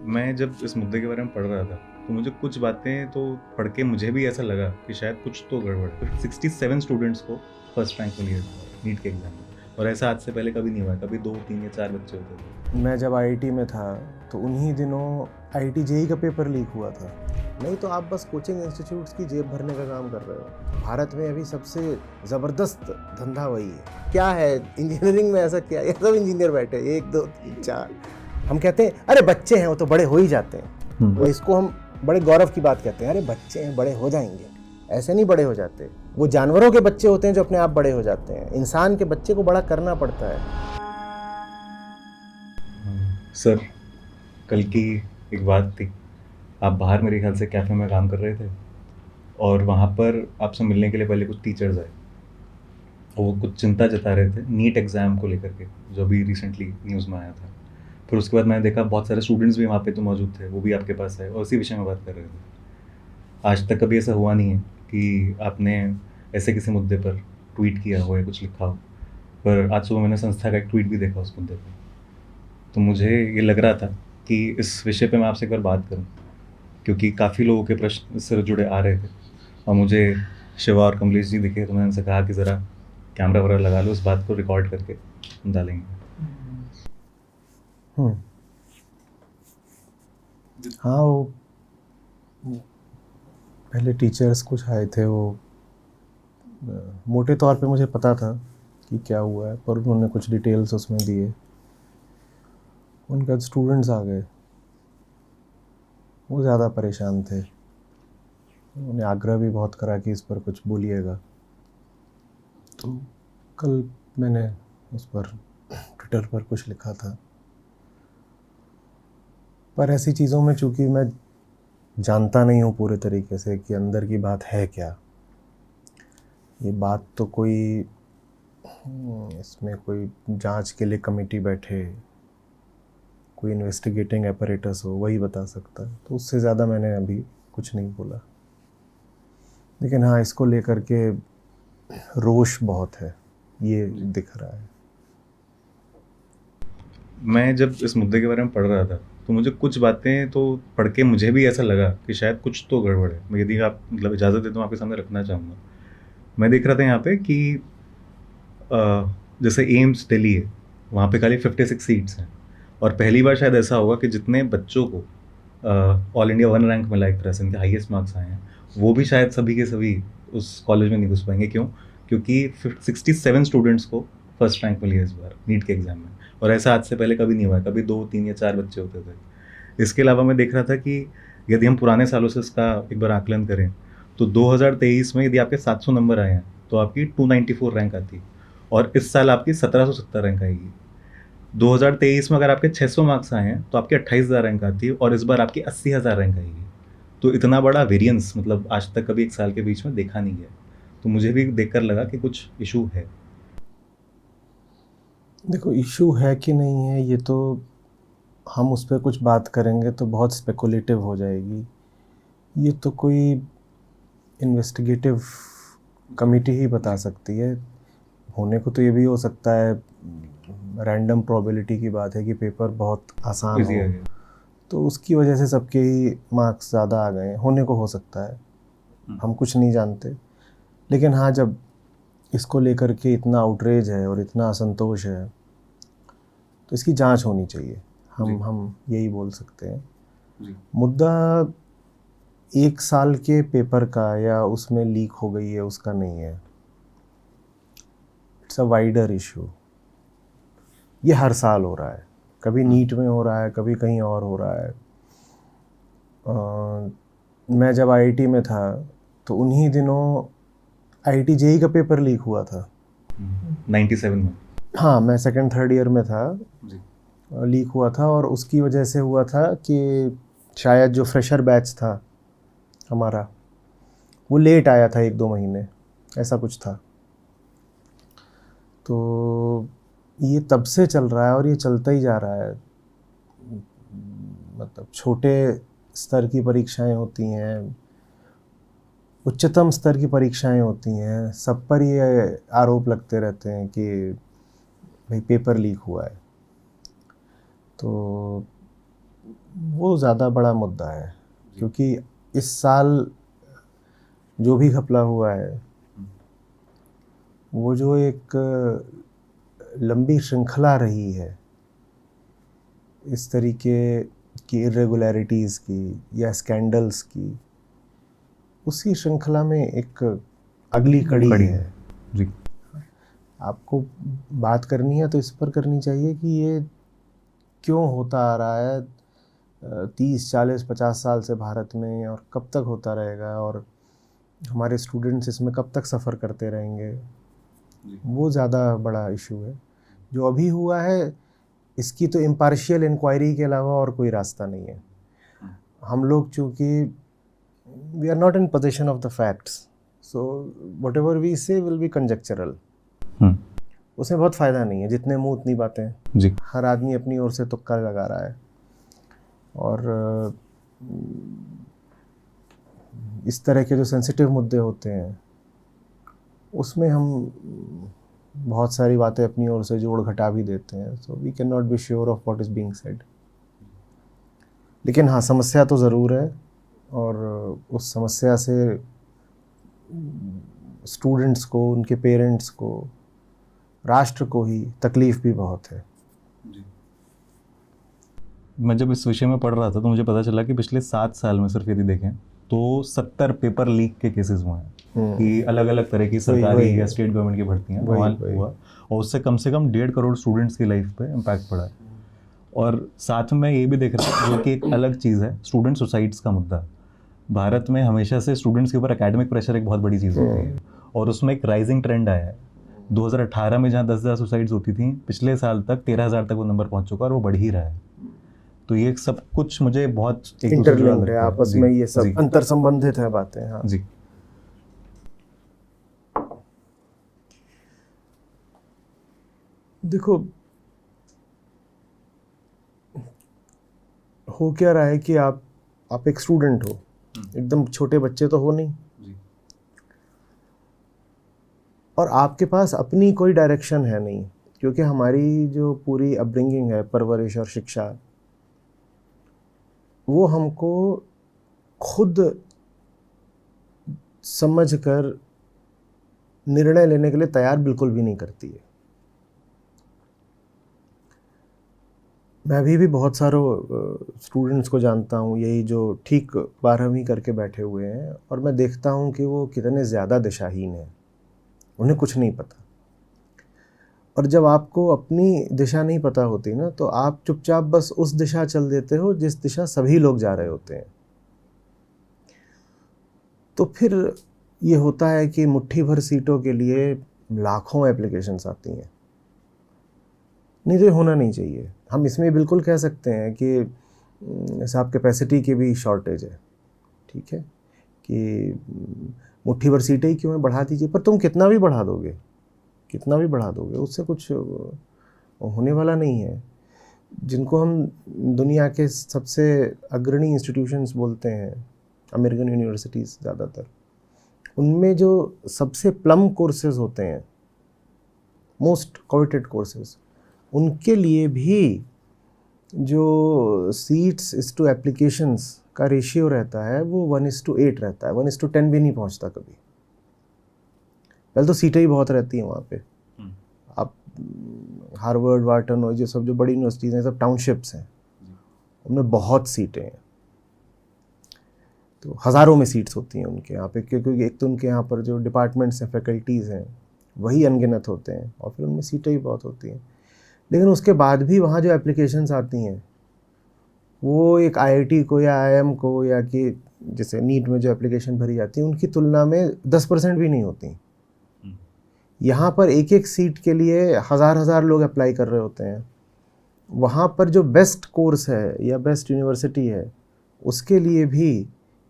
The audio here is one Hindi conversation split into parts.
मैं जब इस मुद्दे के बारे में पढ़ रहा था तो मुझे कुछ बातें तो पढ़ के मुझे भी ऐसा लगा कि शायद कुछ तो गड़बड़ है। 67 स्टूडेंट्स को फर्स्ट रैंक मिली है नीट के एग्जाम में, और ऐसा आज से पहले कभी नहीं हुआ है। कभी 2, 3 या 4 बच्चे होते थे। मैं जब आईआईटी में था तो उन्हीं दिनों आईआईटी जेईई का पेपर लीक हुआ था। नहीं तो आप बस कोचिंग इंस्टीट्यूट्स की जेब भरने का काम कर रहे हो। भारत में अभी सबसे ज़बरदस्त धंधा वही है। क्या है इंजीनियरिंग में, ऐसा क्या है? सब इंजीनियर बैठे 1 2 3 4। हम कहते हैं अरे बच्चे हैं, वो तो बड़े हो ही जाते हैं। तो इसको हम बड़े गौरव की बात कहते हैं, अरे बच्चे हैं बड़े हो जाएंगे। ऐसे नहीं बड़े हो जाते। वो जानवरों के बच्चे होते हैं जो अपने आप बड़े हो जाते हैं। इंसान के बच्चे को बड़ा करना पड़ता है। सर, कल की एक बात थी। आप बाहर मेरे ख्याल से कैफ़े में काम कर रहे थे, और वहाँ पर आपसे मिलने के लिए पहले कुछ टीचर्स आए। वो कुछ चिंता जता रहे थे नीट एग्ज़ाम को लेकर के, जो अभी रिसेंटली न्यूज़ में आया था। फिर उसके बाद मैंने देखा बहुत सारे स्टूडेंट्स भी वहाँ पे तो मौजूद थे, वो भी आपके पास आए और उसी विषय में बात कर रहे थे। आज तक कभी ऐसा हुआ नहीं है कि आपने ऐसे किसी मुद्दे पर ट्वीट किया हो या कुछ लिखा हो, पर आज सुबह मैंने संस्था का एक ट्वीट भी देखा उस मुद्दे पर। तो मुझे ये लग रहा था कि इस विषय पे मैं आपसे एक बार बात करूं, क्योंकि काफ़ी लोगों के प्रश्न इससे जुड़े आ रहे थे और मुझे शिवा और कमलेश जी दिखे, तो मैंने उनसे कहा कि ज़रा कैमरा वगैरह लगा लो, इस बात को रिकॉर्ड करके हम डालेंगे। हाँ, वो पहले टीचर्स कुछ आए थे। वो मोटे तौर पे मुझे पता था कि क्या हुआ है, पर उन्होंने कुछ डिटेल्स उसमें दिए। उनके बाद स्टूडेंट्स आ गए, वो ज़्यादा परेशान थे। उन्हें आग्रह भी बहुत करा कि इस पर कुछ बोलिएगा। तो कल मैंने उस पर ट्विटर पर कुछ लिखा था। पर ऐसी चीज़ों में चूँकि मैं जानता नहीं हूँ पूरे तरीके से कि अंदर की बात है क्या, ये बात तो कोई इसमें कोई जांच के लिए कमेटी बैठे, कोई इन्वेस्टिगेटिंग अपैरेटस हो, वही बता सकता है। तो उससे ज़्यादा मैंने अभी कुछ नहीं बोला। लेकिन हाँ, इसको लेकर के रोष बहुत है, ये दिख रहा है। मैं जब इस मुद्दे के बारे में पढ़ रहा था तो मुझे कुछ बातें तो पढ़ के मुझे भी ऐसा लगा कि शायद कुछ तो गड़बड़ है। मैं, यदि आप मतलब इजाज़त दें तो आपके सामने रखना चाहूँगा। मैं देख रहा था यहाँ पे कि जैसे एम्स दिल्ली है, वहाँ पे खाली 56 सीट्स हैं, और पहली बार शायद ऐसा होगा कि जितने बच्चों को ऑल इंडिया 1 रैंक मिला, एक तरह से इनके हाईएस्ट मार्क्स आए हैं, वो भी शायद सभी के सभी उस कॉलेज में नहीं घुस पाएंगे। क्यों? क्योंकि 67 स्टूडेंट्स को फर्स्ट रैंक मिली है इस बार नीट के एग्ज़ाम में, और ऐसा आज से पहले कभी नहीं हुआ है। कभी 2, 3 या 4 बच्चे होते थे। इसके अलावा मैं देख रहा था कि यदि हम पुराने सालों से इसका एक बार आकलन करें तो 2023 में यदि आपके 700 नंबर आए हैं तो आपकी 294 रैंक आती है, और इस साल आपकी 1770 रैंक आएगी। 2023 में अगर आपके 600 मार्क्स आए हैं तो आपकी 28,000 रैंक आती है, और इस बार आपकी 80,000 रैंक आएगी। तो इतना बड़ा वेरिएंस मतलब आज तक कभी एक साल के बीच में देखा नहीं गया। तो मुझे भी देखकर लगा कि कुछ इशू है। देखो, इशू है कि नहीं है, ये तो हम उस पर कुछ बात करेंगे तो बहुत स्पेकुलेटिव हो जाएगी। ये तो कोई इन्वेस्टिगेटिव कमेटी ही बता सकती है। होने को तो ये भी हो सकता है, रैंडम प्रोबेबिलिटी की बात है कि पेपर बहुत आसान इजी आ हो, गया। तो उसकी वजह से सबके ही मार्क्स ज़्यादा आ गए। होने को हो सकता है, हम कुछ नहीं जानते। लेकिन हाँ, जब इसको लेकर के इतना आउटरेज है और इतना असंतोष है तो इसकी जांच होनी चाहिए। हम यही बोल सकते हैं। जी। मुद्दा 1 साल के पेपर का या उसमें लीक हो गई है उसका नहीं है। It's a wider issue. ये हर साल हो रहा है, कभी नीट में हो रहा है, कभी कहीं और हो रहा है। मैं जब आईआईटी में था तो उन्हीं दिनों आईआईटी जेईई का पेपर लीक हुआ था। 97 में। हाँ, मैं सेकंड थर्ड ईयर में था। जी। लीक हुआ था, और उसकी वजह से हुआ था कि शायद जो फ्रेशर बैच था हमारा, वो लेट आया था 1-2 महीने, ऐसा कुछ था। तो ये तब से चल रहा है और ये चलता ही जा रहा है। मतलब छोटे स्तर की परीक्षाएं होती हैं, उच्चतम स्तर की परीक्षाएं होती हैं, सब पर ये आरोप लगते रहते हैं कि भाई पेपर लीक हुआ है। तो वो ज़्यादा बड़ा मुद्दा है, क्योंकि इस साल जो भी घपला हुआ है वो जो एक लंबी श्रृंखला रही है इस तरीके की इरेगुलरिटीज़ की या स्कैंडल्स की, उसी श्रृंखला में एक अगली कड़ी है जी। आपको बात करनी है तो इस पर करनी चाहिए कि ये क्यों होता आ रहा है 30, 40, 50 साल से भारत में, और कब तक होता रहेगा, और हमारे स्टूडेंट्स इसमें कब तक सफ़र करते रहेंगे। वो ज़्यादा बड़ा इशू है। जो अभी हुआ है इसकी तो इम्पार्शियल इंक्वायरी के अलावा और कोई रास्ता नहीं है। हम लोग चूँकि we are not in position of the facts, so whatever we say will be conjectural. उसमें बहुत फ़ायदा नहीं है, जितने मुंह उतनी बातें जी। हर आदमी अपनी ओर से तुक्का लगा रहा है, और इस तरह के जो सेंसिटिव मुद्दे होते हैं उसमें हम बहुत सारी बातें अपनी ओर से जोड़ घटा भी देते हैं, so we can not be sure of what is being said. लेकिन हाँ, समस्या तो ज़रूर है, और उस समस्या से स्टूडेंट्स को, उनके पेरेंट्स को, राष्ट्र को ही तकलीफ़ भी बहुत है। मैं जब इस विषय में पढ़ रहा था तो मुझे पता चला कि पिछले 7 साल में सिर्फ यदि देखें तो 70 पेपर लीक के केसेस हुए हैं कि अलग अलग तरह की सरकारी या स्टेट गवर्नमेंट की भर्तियाँ हुआ, और उससे कम से कम 1.5 करोड़ स्टूडेंट्स की लाइफ पे इम्पैक्ट पड़ा है। और साथ में ये भी देख रहा हूँ कि एक अलग चीज़ है स्टूडेंट सुसाइड्स का मुद्दा। भारत में हमेशा से स्टूडेंट्स के ऊपर एकेडमिक प्रेशर एक बहुत बड़ी चीज़ होती है, और उसमें एक राइजिंग ट्रेंड आया है। 2018 में जहाँ 10,000 सुसाइड्स होती थी, पिछले साल तक 13,000 तक वो नंबर पहुँच चुका है, और वो बढ़ ही रहा है। तो ये सब कुछ मुझे बहुत इंटरलिंक्ड है आपस में, ये सब अंतर संबंधित है बातें। हाँ जी। देखो, हो क्या रहा है कि आप एक स्टूडेंट हो, एकदम छोटे बच्चे तो हो नहीं, और आपके पास अपनी कोई डायरेक्शन है नहीं, क्योंकि हमारी जो पूरी अपब्रिंगिंग है, परवरिश और शिक्षा, वो हमको खुद समझकर निर्णय लेने के लिए तैयार बिल्कुल भी नहीं करती है। मैं अभी भी बहुत सारों स्टूडेंट्स को जानता हूँ, यही जो ठीक 12वीं करके बैठे हुए हैं, और मैं देखता हूँ कि वो कितने ज़्यादा दिशाहीन हैं, उन्हें कुछ नहीं पता। और जब आपको अपनी दिशा नहीं पता होती ना, तो आप चुपचाप बस उस दिशा चल देते हो जिस दिशा सभी लोग जा रहे होते हैं। तो फिर ये होता है कि मुट्ठी भर सीटों के लिए लाखों एप्लीकेशंस आती हैं। नहीं, तो ये होना नहीं चाहिए। हम इसमें बिल्कुल कह सकते हैं कि साहब कैपेसिटी की भी शॉर्टेज है, ठीक है, कि मुट्ठी भर सीटें ही क्यों है, बढ़ा दीजिए। पर तुम कितना भी बढ़ा दोगे, कितना भी बढ़ा दोगे, उससे कुछ होने वाला नहीं है। जिनको हम दुनिया के सबसे अग्रणी इंस्टीट्यूशंस बोलते हैं, अमेरिकन यूनिवर्सिटीज़ ज़्यादातर, उनमें जो सबसे प्लम कोर्सेज होते हैं, मोस्ट कोवेटेड कोर्सेज, उनके लिए भी जो सीट्स इस टू एप्लीकेशंस का रेशियो रहता है वो 1:8 रहता है, 1:10 भी नहीं पहुंचता कभी। पहले तो सीटें ही बहुत रहती हैं वहाँ पे। आप हार्वर्ड, वार्टन और जो सब जो बड़ी यूनिवर्सिटीज़ हैं, सब टाउनशिप्स हैं, उनमें बहुत सीटें हैं, तो हज़ारों में सीट्स होती हैं उनके यहाँ पे, क्योंकि एक तो उनके यहाँ पर जो डिपार्टमेंट्स हैं, फैकल्टीज़ हैं, वही अनगिनत होते हैं, और फिर उनमें सीटें भी बहुत होती हैं। लेकिन उसके बाद भी वहाँ जो एप्लीकेशंस आती हैं वो एक आईआईटी को या आईआईएम को, या कि जैसे नीट में जो एप्लीकेशन भरी जाती है, उनकी तुलना में 10% भी नहीं होती। यहाँ पर एक एक सीट के लिए हज़ार लोग अप्लाई कर रहे होते हैं। वहाँ पर जो बेस्ट कोर्स है या बेस्ट यूनिवर्सिटी है, उसके लिए भी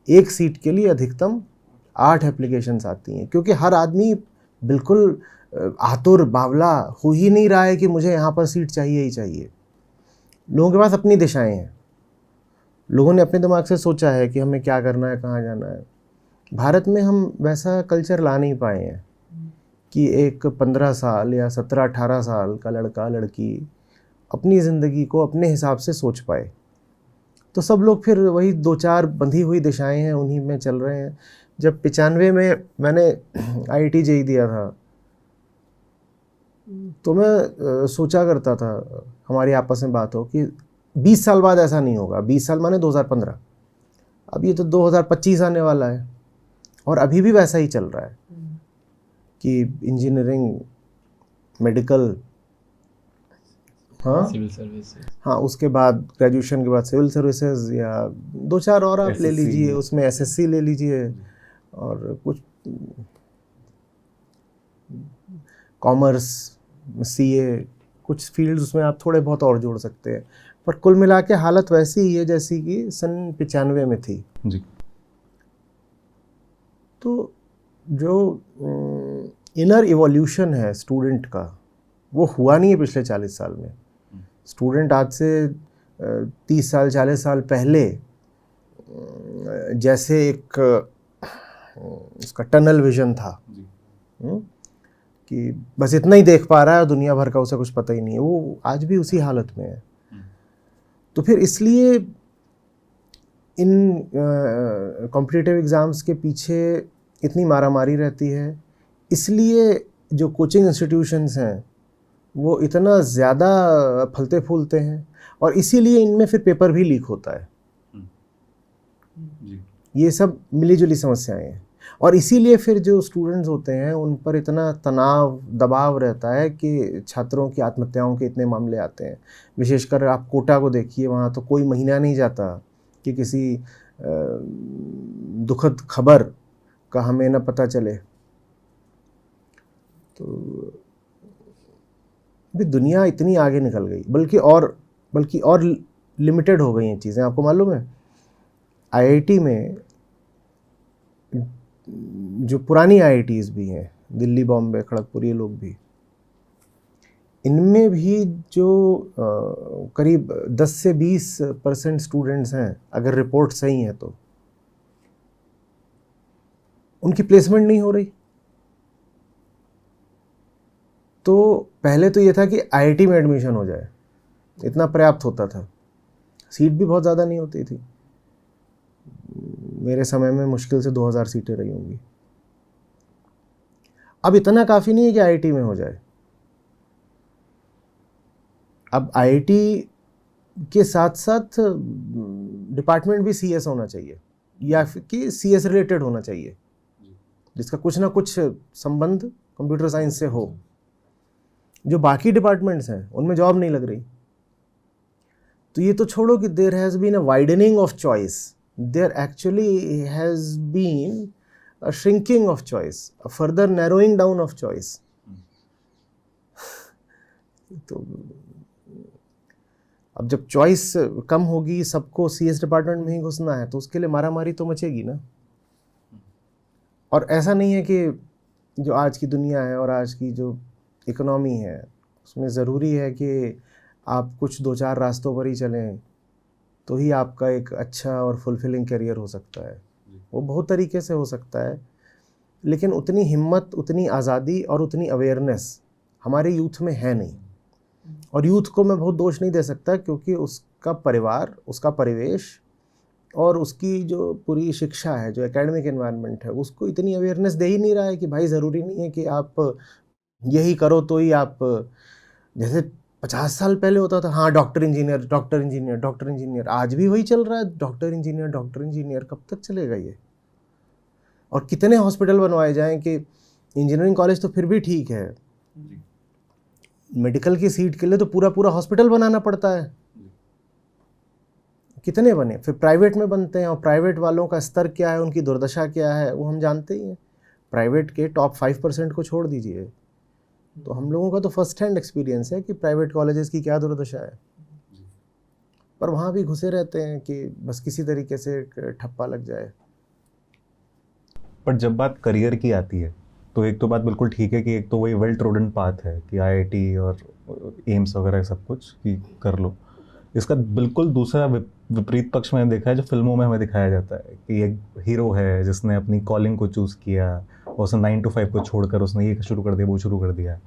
एक सीट के लिए अधिकतम 8 एप्लीकेशंस आती हैं, क्योंकि हर आदमी बिल्कुल आतुर बावला हो ही नहीं रहा है कि मुझे यहाँ पर सीट चाहिए ही चाहिए। लोगों के पास अपनी दिशाएं हैं, लोगों ने अपने दिमाग से सोचा है कि हमें क्या करना है, कहाँ जाना है। भारत में हम वैसा कल्चर ला नहीं पाए हैं कि एक 15 साल या 17-18 साल का लड़का लड़की अपनी ज़िंदगी को अपने हिसाब से सोच पाए। तो सब लोग फिर वही 2-4 बंधी हुई दिशाएं हैं, उन्हीं में चल रहे हैं। जब 95 में मैंने IIT JEE दिया था, तो मैं सोचा करता था, हमारी आपस में बात हो कि 20 साल बाद ऐसा नहीं होगा। 20 साल माने 2015, अब ये तो 2025 आने वाला है और अभी भी वैसा ही चल रहा है कि इंजीनियरिंग, मेडिकल, हाँ सिविल सर्विसेज, हाँ, उसके बाद ग्रेजुएशन के बाद सिविल सर्विसेज या 2-4 और आप ले SSC, लीजिए, उसमें SSC ले लीजिए और कुछ कॉमर्स, CA, कुछ फील्ड्स उसमें आप थोड़े बहुत और जोड़ सकते हैं, पर कुल मिला के हालत वैसी ही है जैसी कि सन 95 में थी जी। तो जो इनर इवोल्यूशन है स्टूडेंट का, वो हुआ नहीं है पिछले 40 साल में। स्टूडेंट आज से 30 साल 40 साल पहले जैसे एक उसका टनल विजन था कि बस इतना ही देख पा रहा है, दुनिया भर का उसे कुछ पता ही नहीं है, वो आज भी उसी हालत में है। तो फिर इसलिए इन कॉम्पिटिटिव एग्ज़ाम्स के पीछे इतनी मारामारी रहती है, इसलिए जो कोचिंग इंस्टीट्यूशंस हैं वो इतना ज़्यादा फलते फूलते हैं और इसीलिए इनमें फिर पेपर भी लीक होता है। ये सब मिली जुली समस्याएं हैं और इसीलिए फिर जो स्टूडेंट्स होते हैं उन पर इतना तनाव, दबाव रहता है कि छात्रों की आत्महत्याओं के इतने मामले आते हैं। विशेषकर आप कोटा को देखिए, वहाँ तो कोई महीना नहीं जाता कि किसी दुखद खबर का हमें न पता चले। तो भी दुनिया इतनी आगे निकल गई, बल्कि और लिमिटेड हो गई हैं चीज़ें। आपको मालूम है IIT में, जो पुरानी IITs भी हैं, दिल्ली, बॉम्बे, खड़गपुर, ये लोग भी, इनमें भी जो करीब 10 से 20% स्टूडेंट्स हैं, अगर रिपोर्ट सही है तो उनकी प्लेसमेंट नहीं हो रही। तो पहले तो ये था कि IIT में एडमिशन हो जाए, इतना पर्याप्त होता था, सीट भी बहुत ज़्यादा नहीं होती थी। मेरे समय में मुश्किल से 2000 सीटें रही होंगी। अब इतना काफ़ी नहीं है कि IIT में हो जाए, अब IIT के साथ साथ डिपार्टमेंट भी CS होना चाहिए या फिर कि CS रिलेटेड होना चाहिए, जिसका कुछ ना कुछ संबंध कंप्यूटर साइंस से हो। जो बाकी डिपार्टमेंट्स हैं उनमें जॉब नहीं लग रही। तो ये तो छोड़ो कि there has been a widening of choice, there actually has been a shrinking of choice, a further narrowing down of choice. तो अब जब चॉइस कम होगी, सबको CS डिपार्टमेंट में ही घुसना है, तो उसके लिए मारामारी तो मचेगी ना। और ऐसा नहीं है कि जो आज की दुनिया है और आज की जो इकोनॉमी है उसमें ज़रूरी है कि आप कुछ 2-4 रास्तों पर ही चलें तो ही आपका एक अच्छा और फुलफिलिंग करियर हो सकता है। वो बहुत तरीके से हो सकता है, लेकिन उतनी हिम्मत, उतनी आज़ादी और उतनी अवेयरनेस हमारे यूथ में है नहीं। और यूथ को मैं बहुत दोष नहीं दे सकता, क्योंकि उसका परिवार, उसका परिवेश और उसकी जो पूरी शिक्षा है, जो एकेडमिक एनवायरनमेंट है, उसको इतनी अवेयरनेस दे ही नहीं रहा है कि भाई ज़रूरी नहीं है कि आप यही करो तो ही आप, जैसे 50 साल पहले होता था, हाँ doctor engineer, doctor engineer, doctor engineer, आज भी वही चल रहा है, डॉक्टर इंजीनियर, डॉक्टर इंजीनियर। कब तक चलेगा ये? और कितने हॉस्पिटल बनवाए जाएं कि इंजीनियरिंग कॉलेज तो फिर भी ठीक है, मेडिकल की सीट के लिए तो पूरा पूरा हॉस्पिटल बनाना पड़ता है। कितने बने? फिर प्राइवेट में बनते हैं, और प्राइवेट वालों का स्तर क्या है, उनकी दुर्दशा क्या है, वो हम जानते ही हैं। प्राइवेट के टॉप 5% को छोड़ दीजिए, तो हम लोगों का तो फर्स्ट हैंड एक्सपीरियंस है कि प्राइवेट कॉलेजेस की क्या दुर्दशा है। पर वहाँ भी घुसे रहते हैं कि बस किसी तरीके से ठप्पा लग जाए। पर जब बात करियर की आती है तो एक तो बात बिल्कुल ठीक है कि एक तो वही वेल ट्रोडन पाथ है कि IIT और एम्स वगैरह सब कुछ कि कर लो। इसका बिल्कुल दूसरा विपरीत पक्ष मैंने देखा है, जो फिल्मों में हमें दिखाया जाता है कि एक हीरो है जिसने अपनी कॉलिंग को चूज़ किया और उसने 9 to 5 को छोड़कर उसने ये शुरू कर दिया, वो शुरू कर दिया।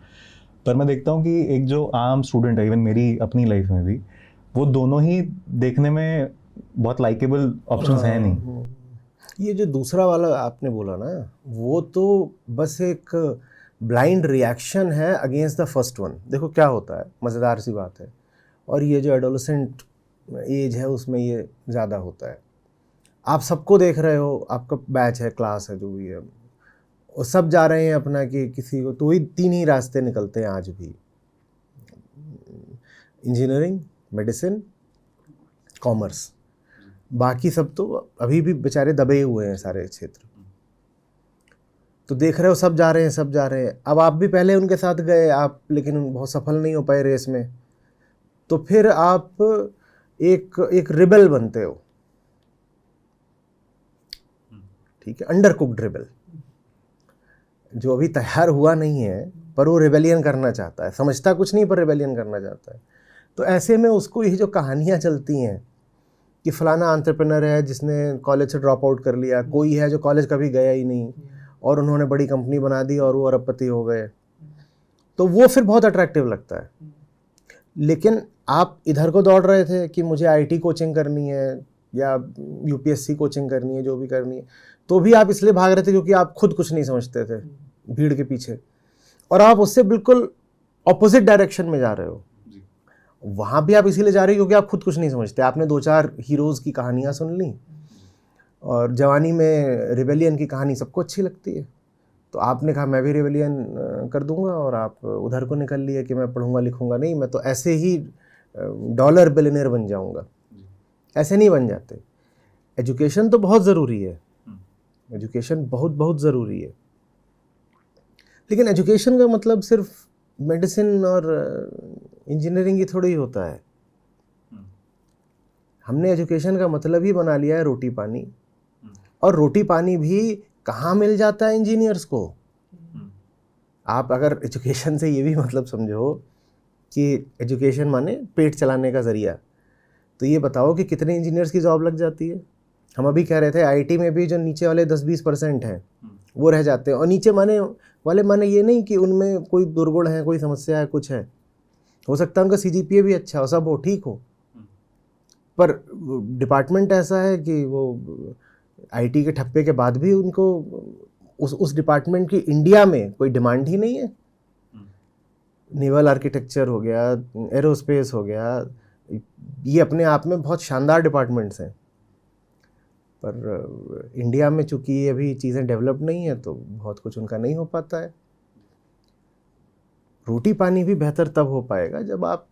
पर मैं देखता हूँ कि एक जो आम स्टूडेंट है, इवन मेरी अपनी लाइफ में भी, वो दोनों ही देखने में बहुत लाइकेबल ऑप्शंस हैं नहीं। ये जो दूसरा वाला आपने बोला ना, वो तो बस एक ब्लाइंड रिएक्शन है अगेंस्ट द फर्स्ट वन। देखो क्या होता है, मज़ेदार सी बात है, और ये जो एडोलेसेंट एज है उसमें ये ज़्यादा होता है। आप सबको देख रहे हो, आपका बैच है, क्लास है, जो भी है, और सब जा रहे हैं अपना, कि किसी को तो वही 3 ही रास्ते निकलते हैं आज भी, इंजीनियरिंग, मेडिसिन, कॉमर्स। बाकी सब तो अभी भी बेचारे दबे हुए हैं सारे क्षेत्र। तो देख रहे हो सब जा रहे हैं, सब जा रहे हैं। अब आप भी पहले उनके साथ गए आप, लेकिन बहुत सफल नहीं हो पाए रेस में, तो फिर आप एक रिबेल बनते हो, ठीक है, अंडर कुक्ड रिबेल, जो अभी तैयार हुआ नहीं है पर वो रिबेलियन करना चाहता है, समझता कुछ नहीं पर रिबेलियन करना चाहता है। तो ऐसे में उसको ये जो कहानियाँ चलती हैं कि फलाना एंटरप्रेन्योर है जिसने कॉलेज से ड्रॉप आउट कर लिया, कोई है जो कॉलेज कभी गया ही नहीं और उन्होंने बड़ी कंपनी बना दी और वो अरबपति हो गए, तो वो फिर बहुत अट्रैक्टिव लगता है। लेकिन आप इधर को दौड़ रहे थे कि मुझे आईटी कोचिंग करनी है या यूपीएससी कोचिंग करनी है, जो भी करनी है, तो भी आप इसलिए भाग रहे थे क्योंकि आप खुद कुछ नहीं समझते थे भीड़ के पीछे, और आप उससे बिल्कुल ऑपोजिट डायरेक्शन में जा रहे हो। वहाँ भी आप इसीलिए जा रहे हो क्योंकि आप खुद कुछ नहीं समझते। आपने 2-4 हीरोज़ की कहानियाँ सुन ली, और जवानी में रिबेलियन की कहानी सबको अच्छी लगती है, तो आपने कहा मैं भी रिबेलियन कर दूंगा, और आप उधर को निकल लिए कि मैं पढ़ूंगा लिखूंगा नहीं, मैं तो ऐसे ही डॉलर बिलियनियर बन जाऊंगा। ऐसे नहीं बन जाते। एजुकेशन तो बहुत ज़रूरी है, एजुकेशन बहुत बहुत ज़रूरी है, लेकिन एजुकेशन का मतलब सिर्फ मेडिसिन और इंजीनियरिंग ही थोड़ी होता है। हमने एजुकेशन का मतलब ही बना लिया है रोटी पानी, और रोटी पानी भी कहाँ मिल जाता है इंजीनियर्स को। आप अगर एजुकेशन से ये भी मतलब समझो कि एजुकेशन माने पेट चलाने का ज़रिया, तो ये बताओ कि कितने इंजीनियर्स की जॉब लग जाती है। हम अभी कह रहे थे आईटी में भी जो नीचे वाले 10-20% हैं वो रह जाते हैं, और नीचे माने ये नहीं कि उनमें कोई दुर्गुण है, कोई समस्या है, कुछ है, हो सकता है उनका सीजीपीए भी अच्छा हो, सब हो, ठीक हो, पर डिपार्टमेंट ऐसा है कि वो आईटी के ठप्पे के बाद भी उनको उस डिपार्टमेंट की इंडिया में कोई डिमांड ही नहीं है। नेवल आर्किटेक्चर हो गया, एरोस्पेस हो गया, ये अपने आप में बहुत शानदार डिपार्टमेंट्स हैं, पर इंडिया में चूँकि ये अभी चीज़ें डेवलप नहीं है तो बहुत कुछ उनका नहीं हो पाता है। रोटी पानी भी बेहतर तब हो पाएगा जब आप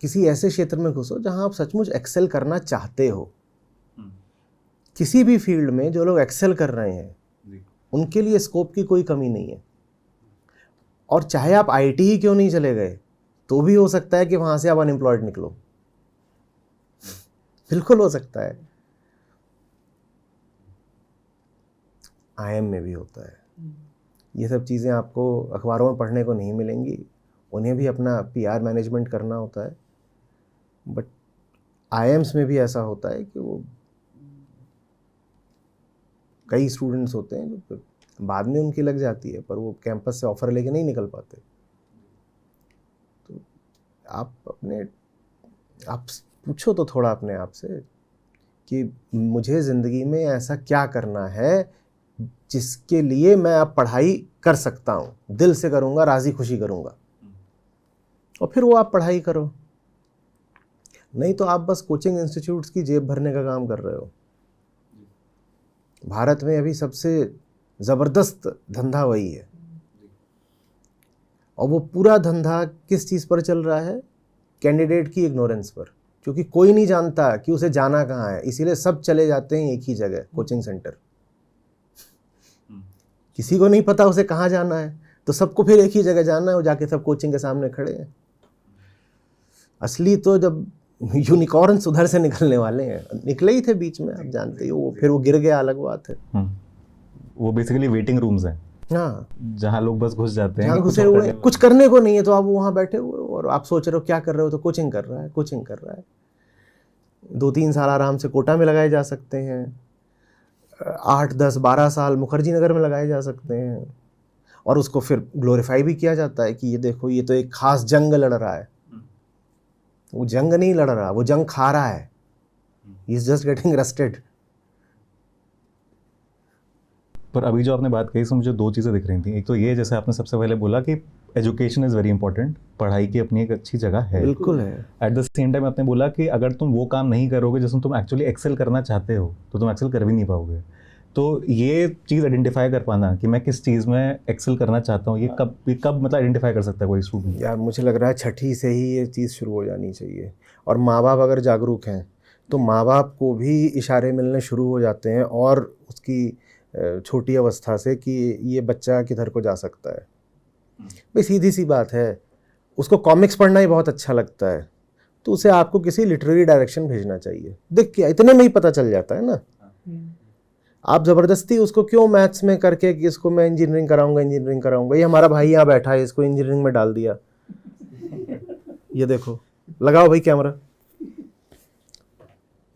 किसी ऐसे क्षेत्र में घुसो जहां आप सचमुच एक्सेल करना चाहते हो। किसी भी फील्ड में जो लोग एक्सेल कर रहे हैं उनके लिए स्कोप की कोई कमी नहीं है, और चाहे आप आईटी ही क्यों नहीं चले गए तो भी हो सकता है कि वहां से आप अनएम्प्लॉयड निकलो, बिल्कुल हो सकता है। आईएम में भी होता है। ये सब चीज़ें आपको अखबारों में पढ़ने को नहीं मिलेंगी, उन्हें भी अपना पीआर मैनेजमेंट करना होता है, बट आईएम्स में भी ऐसा होता है कि वो कई स्टूडेंट्स होते हैं जो बाद में उनकी लग जाती है, पर वो कैंपस से ऑफ़र लेके नहीं निकल पाते। तो आप पूछो तो थोड़ा अपने आप से कि मुझे ज़िंदगी में ऐसा क्या करना है जिसके लिए मैं अब पढ़ाई कर सकता हूँ, दिल से करूँगा, राज़ी खुशी करूँगा, और फिर वो आप पढ़ाई करो। नहीं तो आप बस कोचिंग इंस्टीट्यूट्स की जेब भरने का काम कर रहे हो। भारत में अभी सबसे ज़बरदस्त धंधा वही है, और वो पूरा धंधा किस चीज़ पर चल रहा है? कैंडिडेट की इग्नोरेंस पर, क्योंकि कोई नहीं जानता कि उसे जाना कहाँ है, इसीलिए सब चले जाते हैं एक ही जगह, कोचिंग सेंटर। किसी को नहीं पता उसे कहाँ जाना है, तो सबको फिर एक ही जगह जाना है, वो जाके सब कोचिंग के सामने खड़े हैं। असली तो जब यूनिकॉर्न्स उधर से निकलने वाले हैं, निकले ही थे बीच में, आप जानते हो, फिर वो गिर गया, अलग बात है। वो बेसिकली वेटिंग रूम्स हैं, हाँ, जहाँ लोग बस घुस जाते हैं, जहाँ घुसे हुए, कुछ करने को नहीं है, तो आप वहाँ बैठे हुए हो और आप सोच रहे हो क्या कर रहे हो, तो कोचिंग कर रहा है, कोचिंग कर रहा है। 2-3 साल आराम से कोटा में लगाए जा सकते हैं, 8-10-12 साल मुखर्जी नगर में लगाए जा सकते हैं, और उसको फिर ग्लोरीफाई भी किया जाता है कि ये देखो, ये तो एक खास जंग लड़ रहा है। वो जंग नहीं लड़ रहा, वो जंग खा रहा है, he is just getting rusted. पर अभी जो आपने बात कही इसमें मुझे दो चीज़ें दिख रही थी। एक तो ये, जैसे आपने सबसे पहले बोला कि एजुकेशन इज़ वेरी इंपॉर्टेंट, पढ़ाई की अपनी एक अच्छी जगह है, बिल्कुल है। एट द सेम टाइम आपने बोला कि अगर तुम वो काम नहीं करोगे जिसमें तुम एक्चुअली एक्सेल करना चाहते हो तो तुम एक्सेल कर भी नहीं पाओगे। तो ये चीज़ आइडेंटिफाई कर पाना कि मैं किस चीज़ में एक्सेल करना चाहता हूँ, ये कब मतलब आइडेंटिफाई कर सकता है कोई स्टूडेंट? यार मुझे लग रहा है छठी से ही ये चीज़ शुरू हो जानी चाहिए। और माँ बाप अगर जागरूक हैं तो माँ बाप को भी इशारे मिलने शुरू हो जाते हैं और उसकी छोटी अवस्था से कि ये बच्चा किधर को जा सकता है। भाई सीधी सी बात है, उसको कॉमिक्स पढ़ना ही बहुत अच्छा लगता है तो उसे आपको किसी लिटरेरी डायरेक्शन भेजना चाहिए। देख क्या इतने में ही पता चल जाता है ना। आप ज़बरदस्ती उसको क्यों मैथ्स में करके कि इसको मैं इंजीनियरिंग कराऊंगा, ये हमारा भाई यहाँ बैठा है इसको इंजीनियरिंग में डाल दिया, ये देखो लगाओ भाई कैमरा,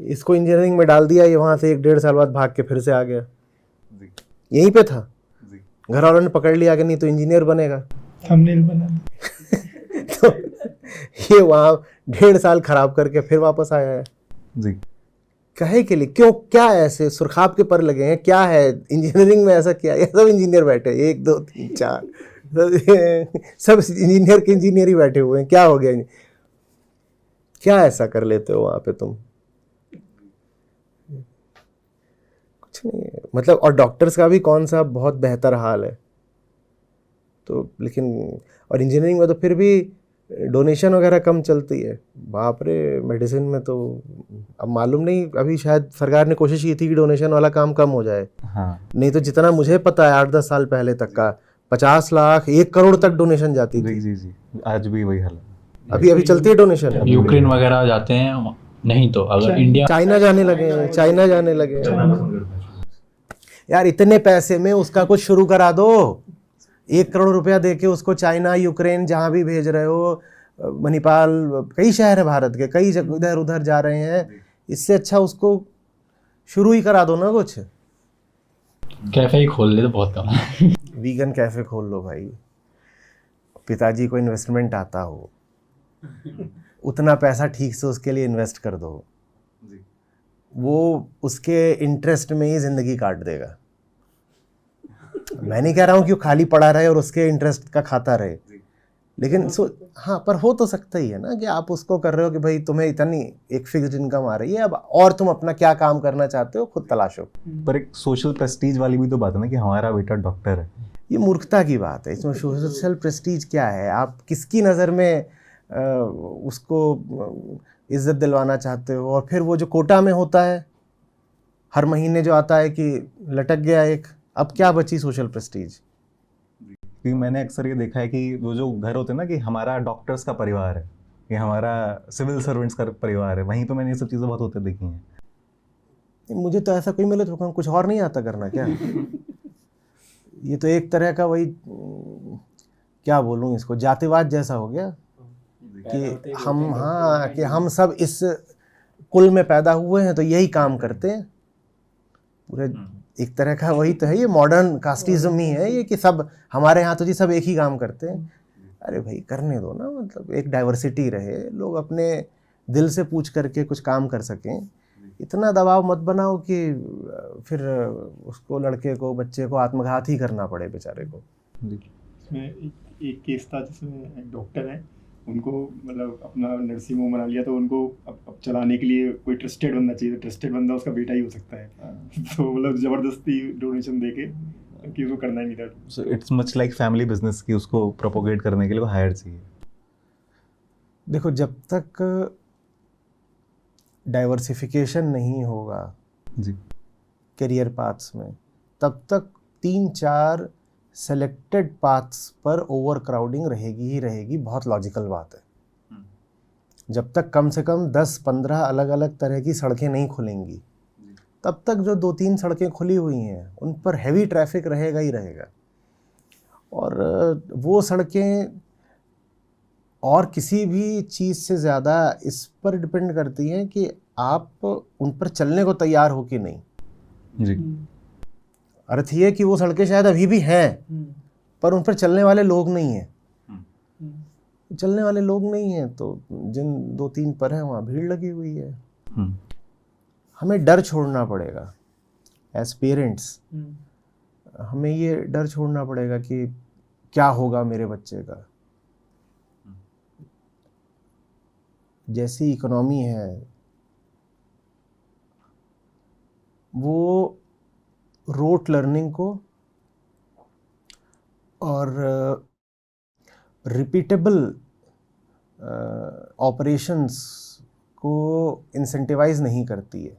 इसको इंजीनियरिंग में डाल दिया, ये वहाँ से 1-1.5 साल बाद भाग के फिर से आ गया, यहीं पे था, घर वालों ने पकड़ लिया कि नहीं तो इंजीनियर बनेगा, थंबनेल बना दो। तो ये वहाँ 1.5 साल खराब करके फिर वापस आया है जी। कहे के लिए? क्यों, क्या ऐसे सुरखाब के पर लगे हैं, क्या है इंजीनियरिंग में ऐसा क्या? ये सब इंजीनियर बैठे, 1 2 3 4 सब इंजीनियर के इंजीनियर ही बैठे हुए हैं, क्या हो गया? क्या ऐसा कर लेते हो वहाँ पे तुम? कुछ नहीं है मतलब। और डॉक्टर्स का भी कौन सा बहुत बेहतर हाल है तो, लेकिन और इंजीनियरिंग में तो फिर भी डोनेशन वगैरह कम चलती है। बाप रे, मेडिसिन में तो अब मालूम नहीं, अभी शायद सरकार ने कोशिश की थी कि डोनेशन वाला काम कम हो जाए। हाँ। नहीं तो जितना मुझे पता है 8-10 साल पहले तक का 50 लाख 1 करोड़ तक डोनेशन जाती थी। जी जी, आज भी वही हाल है। अभी चलती है डोनेशन। यूक्रेन वगैरह जाते हैं, नहीं तो अगर इंडिया चाइना जाने लगे हैं, चाइना जाने लगे हैं। यार इतने पैसे में उसका कुछ शुरू करा दो, 1 करोड़ रुपया दे के उसको चाइना, यूक्रेन जहाँ भी भेज रहे हो, मणिपाल, कई शहर है भारत के, कई जगह इधर उधर जा रहे हैं, इससे अच्छा उसको शुरू ही करा दो ना कुछ। कैफे ही खोल ले तो बहुत कम है। वीगन कैफे खोल लो भाई, पिताजी को इन्वेस्टमेंट आता हो, उतना पैसा ठीक से उसके लिए इन्वेस्ट कर दो, वो उसके इंटरेस्ट में ही जिंदगी काट देगा। मैं नहीं कह रहा हूँ कि वो खाली पड़ा रहे और उसके इंटरेस्ट का खाता रहे, लेकिन हाँ, पर हो तो सकता ही है ना कि आप उसको कर रहे हो कि भाई तुम्हें इतनी एक फिक्स्ड इनकम आ रही है अब, और तुम अपना क्या काम करना चाहते हो खुद तलाशो। पर एक सोशल प्रेस्टीज वाली भी तो बात है ना कि हमारा बेटा डॉक्टर है। ये मूर्खता की बात है। इसमें सोशल प्रेस्टीज क्या है? आप किसकी नज़र में उसको इज्जत दिलवाना चाहते हो? और फिर वो जो कोटा में होता है हर महीने जो आता है कि लटक गया एक, अब क्या बची सोशल प्रेस्टीज? क्योंकि मैंने अक्सर ये देखा है कि वो जो घर होते हैं ना कि हमारा डॉक्टर्स का परिवार है, ये हमारा सिविल सर्वेंट्स का परिवार है, वहीं पे मैंने ये सब चीज़ें बहुत होते देखी हैं। मुझे तो ऐसा कोई मिले तो कुछ और नहीं आता करना क्या? ये तो एक तरह का वही, क्या बोलूँ इसको, जातिवाद जैसा हो गया कि हम, हाँ, कि हम सब इस कुल में पैदा हुए हैं तो यही काम करते हैं पूरे। एक तरह का वही तो है, ये मॉडर्न कास्टिज्म ही है ये, कि सब हमारे यहाँ तो जी सब एक ही काम करते हैं। अरे भाई करने दो ना, मतलब एक डाइवर्सिटी रहे, लोग अपने दिल से पूछ करके कुछ काम कर सकें। इतना दबाव मत बनाओ कि फिर उसको, लड़के को, बच्चे को आत्मघात ही करना पड़े बेचारे को। इसमें एक केस था जिसमें एक डॉक्टर है, उनको मतलब अपना नर्सिंग होम बना लिया, तो उनको अब चलाने के लिए कोई ट्रस्टेड बंदा चाहिए, तो ट्रस्टेड बंदा उसका बेटा ही हो सकता है। तो मतलब ज़बरदस्ती डोनेशन देके कि उसको करना ही नहीं था। So it's much like family business की उसको प्रोपोगेट करने के लिए वो हायर चाहिए। देखो, जब तक डाइवर्सिफिकेशन नहीं होगा जी करियर पाथ्स में, तब तक 3-4 सेलेक्टेड पाथ्स पर ओवर क्राउडिंग रहेगी ही रहेगी। बहुत लॉजिकल बात है। जब तक कम से कम 10-15 अलग अलग तरह की सड़कें नहीं खुलेंगी, तब तक जो 2-3 सड़कें खुली हुई हैं उन पर हैवी ट्रैफिक रहेगा ही रहेगा। और वो सड़कें और किसी भी चीज़ से ज़्यादा इस पर डिपेंड करती हैं कि आप उन पर चलने को तैयार हो कि नहीं। जी। अर्थ ये कि वो सड़कें शायद अभी भी हैं पर उन पर चलने वाले लोग नहीं हैं। चलने वाले लोग नहीं हैं, तो जिन 2-3 पर हैं वहाँ भीड़ लगी हुई है। हम्म, हमें डर छोड़ना पड़ेगा एज पेरेंट्स, हमें ये डर छोड़ना पड़ेगा कि क्या होगा मेरे बच्चे का। जैसी इकोनॉमी है वो रोट लर्निंग को और रिपीटेबल ऑपरेशंस को इंसेंटिवाइज नहीं करती है।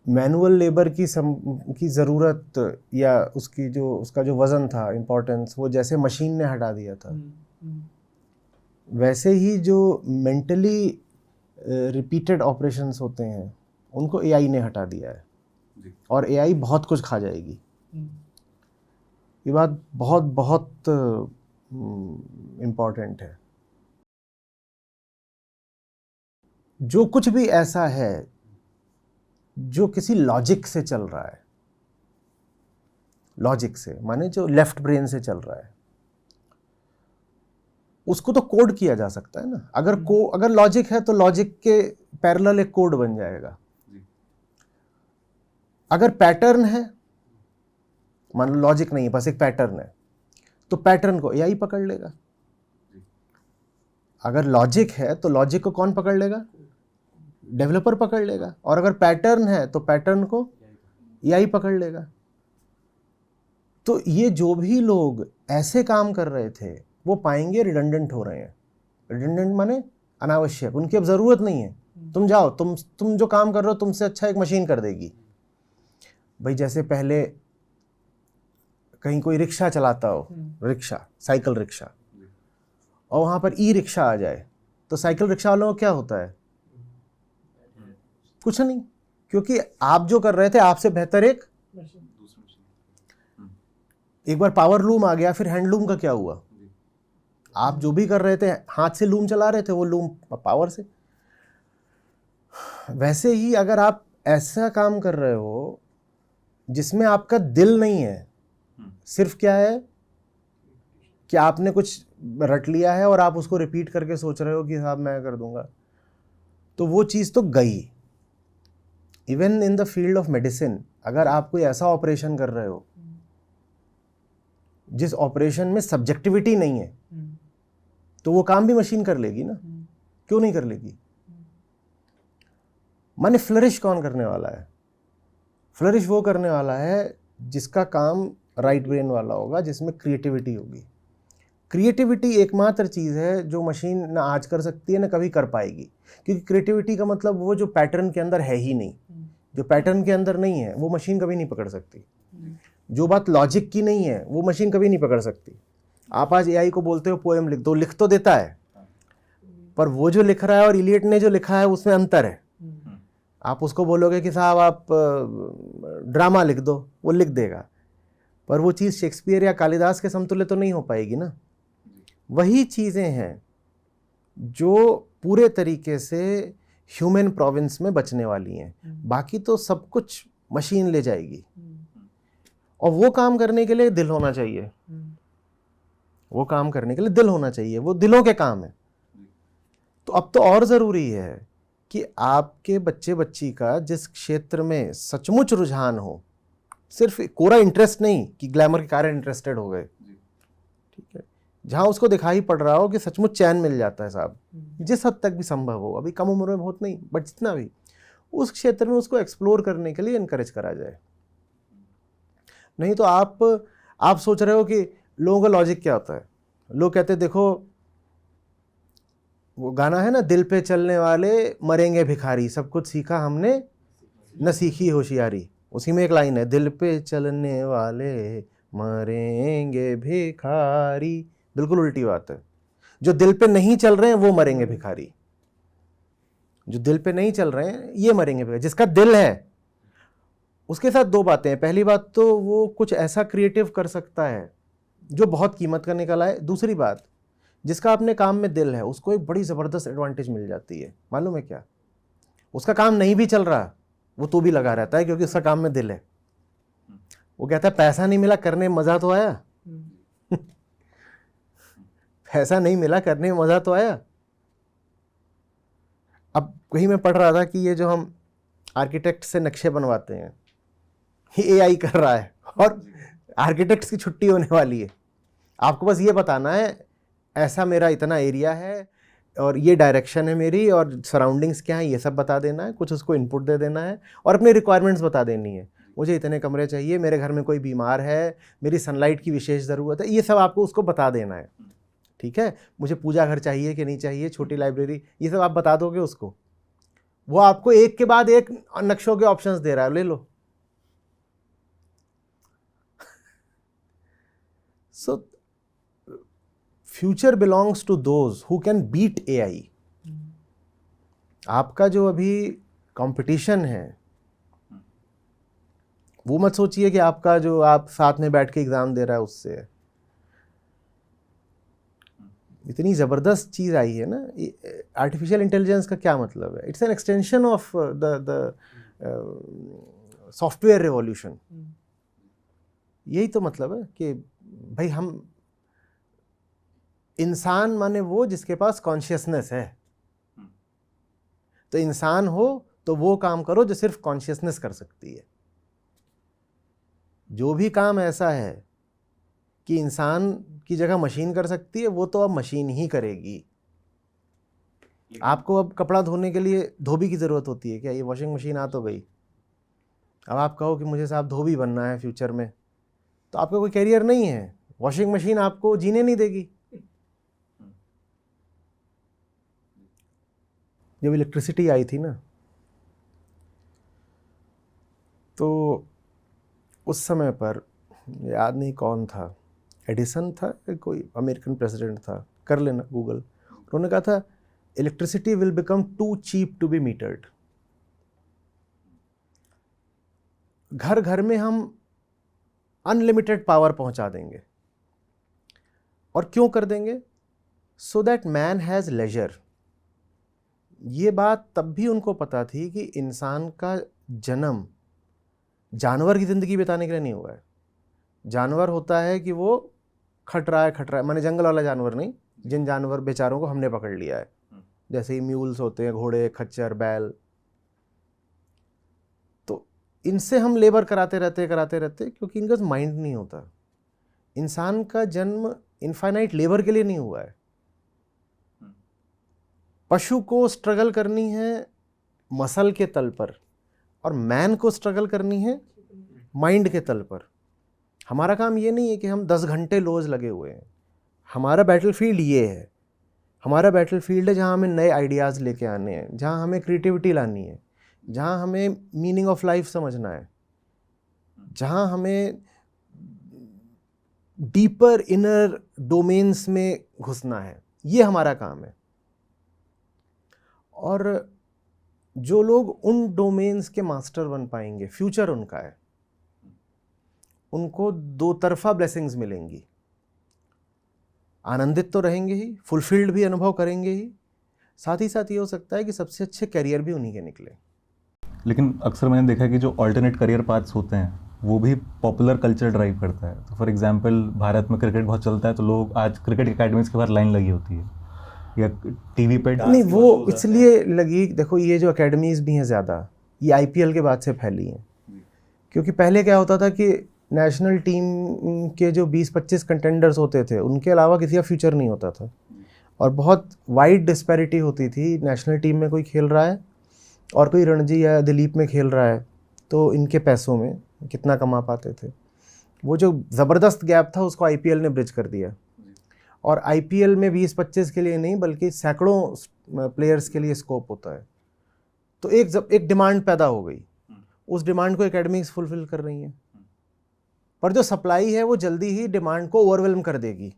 मैनुअल लेबर की ज़रूरत या उसका जो वज़न था, इम्पोर्टेंस, वो जैसे मशीन ने हटा दिया था, वैसे ही जो मेंटली रिपीटेड ऑपरेशंस होते हैं उनको एआई ने हटा दिया है। और एआई बहुत कुछ खा जाएगी। ये बात बहुत बहुत इम्पॉर्टेंट है। जो कुछ भी ऐसा है जो किसी लॉजिक से चल रहा है, लॉजिक से माने जो लेफ्ट ब्रेन से चल रहा है, उसको तो कोड किया जा सकता है ना। अगर लॉजिक है तो लॉजिक के पैरेलल एक कोड बन जाएगा। अगर पैटर्न है, मान लो लॉजिक नहीं है, बस एक पैटर्न है, तो पैटर्न को एआई पकड़ लेगा। अगर लॉजिक है तो लॉजिक को कौन पकड़ लेगा? डेवलपर पकड़ लेगा। और अगर पैटर्न है तो पैटर्न को एआई पकड़ लेगा। तो ये जो भी लोग ऐसे काम कर रहे थे वो पाएंगे रिडंडेंट हो रहे हैं। रिडंडेंट माने अनावश्यक, उनकी अब ज़रूरत नहीं है। तुम जाओ, तुम जो काम कर रहे हो तुमसे अच्छा एक मशीन कर देगी। भाई जैसे पहले कहीं कोई रिक्शा चलाता हो, रिक्शा, साइकिल रिक्शा, और वहाँ पर ई रिक्शा आ जाए तो साइकिल रिक्शा वालों को क्या होता है? कुछ नहीं, क्योंकि आप जो कर रहे थे आपसे बेहतर एक बार पावर लूम आ गया, फिर हैंडलूम का क्या हुआ? आप जो भी कर रहे थे, हाथ से लूम चला रहे थे, वो लूम पावर से। वैसे ही अगर आप ऐसा काम कर रहे हो जिसमें आपका दिल नहीं है, सिर्फ क्या है कि आपने कुछ रट लिया है और आप उसको रिपीट करके सोच रहे हो कि साहब मैं कर दूंगा, तो वो चीज़ तो गई। Even in the field of medicine, अगर आप कोई ऐसा ऑपरेशन कर रहे हो जिस ऑपरेशन में सब्जेक्टिविटी नहीं है, तो वो काम भी मशीन कर लेगी ना। क्यों नहीं कर लेगी? माने फ्लरिश कौन करने वाला है? फ्लरिश वो करने वाला है जिसका काम राइट ब्रेन वाला होगा, जिसमें क्रिएटिविटी होगी। क्रिएटिविटी एकमात्र चीज़ है जो मशीन ना आज कर सकती है ना कभी कर पाएगी। क्योंकि क्रिएटिविटी का मतलब वो जो पैटर्न के अंदर है ही नहीं। जो पैटर्न के अंदर नहीं है वो मशीन कभी नहीं पकड़ सकती। जो बात लॉजिक की नहीं है वो मशीन कभी नहीं पकड़ सकती। आप आज एआई को बोलते हो पोएम लिख दो, लिख तो देता है, पर वो जो लिख रहा है और इलियट ने जो लिखा है उसमें अंतर है। आप उसको बोलोगे कि साहब आप ड्रामा लिख दो, वो लिख देगा, पर वो चीज़ शेक्सपियर या कालिदास के समतुल्य तो नहीं हो पाएगी ना। वही चीज़ें हैं जो पूरे तरीके से ह्यूमन प्रोविंस में बचने वाली हैं। बाकी तो सब कुछ मशीन ले जाएगी। और वो काम करने के लिए दिल होना चाहिए। वो काम करने के लिए दिल होना चाहिए, वो दिलों के काम है। तो अब तो और ज़रूरी है कि आपके बच्चे बच्ची का जिस क्षेत्र में सचमुच रुझान हो, सिर्फ कोरा इंटरेस्ट नहीं कि ग्लैमर के कारण इंटरेस्टेड हो गए, ठीक है, जहाँ उसको दिखाई पड़ रहा हो कि सचमुच चैन मिल जाता है साहब, जिस हद तक भी संभव हो, अभी कम उम्र में बहुत नहीं बट जितना भी, उस क्षेत्र में उसको एक्सप्लोर करने के लिए इनकरेज करा जाए। नहीं तो आप सोच रहे हो कि लोगों का लॉजिक क्या होता है। लोग कहते हैं देखो वो गाना है ना, दिल पे चलने वाले मरेंगे भिखारी, सब कुछ सीखा हमने न सीखी होशियारी। उसी में एक लाइन है, दिल पे चलने वाले मरेंगे भिखारी। बिल्कुल उल्टी बात है। जो दिल पे नहीं चल रहे हैं वो मरेंगे भिखारी। जो दिल पे नहीं चल रहे हैं ये मरेंगे भिखारी। जिसका दिल है उसके साथ दो बातें हैं। पहली बात तो वो कुछ ऐसा क्रिएटिव कर सकता है जो बहुत कीमत का निकल आए। दूसरी बात, जिसका अपने काम में दिल है उसको एक बड़ी ज़बरदस्त एडवांटेज मिल जाती है। मालूम है क्या? उसका काम नहीं भी चल रहा वो तो भी लगा रहता है, क्योंकि उसका काम में दिल है। वो कहता है पैसा नहीं मिला, करने में मज़ा तो आया। ऐसा नहीं मिला, करने में मज़ा तो आया। अब कहीं मैं पढ़ रहा था कि ये जो हम आर्किटेक्ट से नक्शे बनवाते हैं ये AI कर रहा है, और आर्किटेक्ट्स की छुट्टी होने वाली है। आपको बस ये बताना है ऐसा मेरा इतना एरिया है और ये डायरेक्शन है मेरी और सराउंडिंग्स क्या है, ये सब बता देना है, कुछ उसको इनपुट दे देना है और अपनी रिक्वायरमेंट्स बता देनी है। मुझे इतने कमरे चाहिए, मेरे घर में कोई बीमार है, मेरी सनलाइट की विशेष ज़रूरत है, ये सब आपको उसको बता देना है। ठीक है, मुझे पूजा घर चाहिए कि नहीं चाहिए, छोटी लाइब्रेरी, ये सब आप बता दोगे उसको, वो आपको एक के बाद एक नक्शों के ऑप्शंस दे रहा है, ले लो। So future belongs to those who can beat AI. आपका जो अभी कंपटीशन है वो मत सोचिए कि आपका जो आप साथ में बैठ के एग्जाम दे रहा है उससे है। इतनी ज़बरदस्त चीज़ आई है ना, आर्टिफिशियल इंटेलिजेंस का क्या मतलब है? It's an extension of the software revolution. यही तो मतलब है कि भाई हम इंसान माने वो जिसके पास कॉन्शियसनेस है, तो इंसान हो तो वो काम करो जो सिर्फ कॉन्शियसनेस कर सकती है। जो भी काम ऐसा है कि इंसान की जगह मशीन कर सकती है वो तो अब मशीन ही करेगी। आपको अब कपड़ा धोने के लिए धोबी की ज़रूरत होती है क्या? ये वॉशिंग मशीन आ तो गई। अब आप कहो कि मुझे साहब धोबी बनना है फ्यूचर में, तो आपका कोई कैरियर नहीं है, वॉशिंग मशीन आपको जीने नहीं देगी। जब इलेक्ट्रिसिटी आई थी ना, तो उस समय पर याद नहीं कौन था, एडिसन था, कोई अमेरिकन प्रेसिडेंट था, कर लेना गूगल, उन्होंने कहा था electricity will become too cheap to be metered. घर घर में हम अनलिमिटेड पावर पहुंचा देंगे। और क्यों कर देंगे? So that man has leisure. ये बात तब भी उनको पता थी कि इंसान का जन्म जानवर की ज़िंदगी बिताने के लिए नहीं हुआ है। जानवर होता है कि वो खट रहा है, माने जंगल वाला जानवर नहीं, जिन जानवर बेचारों को हमने पकड़ लिया है, जैसे ही म्यूल्स होते हैं, घोड़े, खच्चर, बैल, तो इनसे हम लेबर कराते रहते क्योंकि इनका माइंड नहीं होता। इंसान का जन्म इनफाइनाइट लेबर के लिए नहीं हुआ है। पशु को स्ट्रगल करनी है मसल के तल पर और मैन को स्ट्रगल करनी है माइंड के तल पर। हमारा काम ये नहीं है कि हम 10 घंटे रोज लगे हुए हैं। हमारा बैटलफील्ड ये है, हमारा बैटलफील्ड है जहाँ हमें नए आइडियाज़ लेके आने हैं, जहाँ हमें क्रिएटिविटी लानी है, जहाँ हमें मीनिंग ऑफ लाइफ समझना है, जहाँ हमें डीपर इनर डोमेन्स में घुसना है। ये हमारा काम है। और जो लोग उन डोमेन्स के मास्टर बन पाएंगे, फ्यूचर उनका है, उनको दो तरफा ब्लेसिंग्स मिलेंगी। आनंदित तो रहेंगे ही, फुलफिल्ड भी अनुभव करेंगे ही, साथ ही साथ ये हो सकता है कि सबसे अच्छे करियर भी उन्हीं के निकले। लेकिन अक्सर मैंने देखा कि जो ऑल्टरनेट करियर पाथ्स होते हैं वो भी पॉपुलर कल्चर ड्राइव करता है। तो फॉर एग्जांपल भारत में क्रिकेट बहुत चलता है, तो लोग आज क्रिकेट एकेडमीज के बाहर लाइन लगी होती है, या टीवी पे नहीं, वो इसलिए लगी, देखो ये जो एकेडमीज़ भी हैं ज़्यादा, ये IPL के बाद से फैली हैं। क्योंकि पहले क्या होता था कि नेशनल टीम के जो 20-25 कंटेंडर्स होते थे उनके अलावा किसी का फ्यूचर नहीं होता था, और बहुत वाइड डिस्पैरिटी होती थी। नेशनल टीम में कोई खेल रहा है और कोई रणजी या दिलीप में खेल रहा है, तो इनके पैसों में कितना कमा पाते थे। वो जो ज़बरदस्त गैप था उसको IPL ने ब्रिज कर दिया, और IPL में 20-25 के लिए नहीं बल्कि सैकड़ों प्लेयर्स के लिए स्कोप होता है। तो एक डिमांड पैदा हो गई, उस डिमांड को एकेडमीज फुलफिल कर रही हैं, पर जो सप्लाई है वो जल्दी ही डिमांड को ओवरवेलम कर देगी।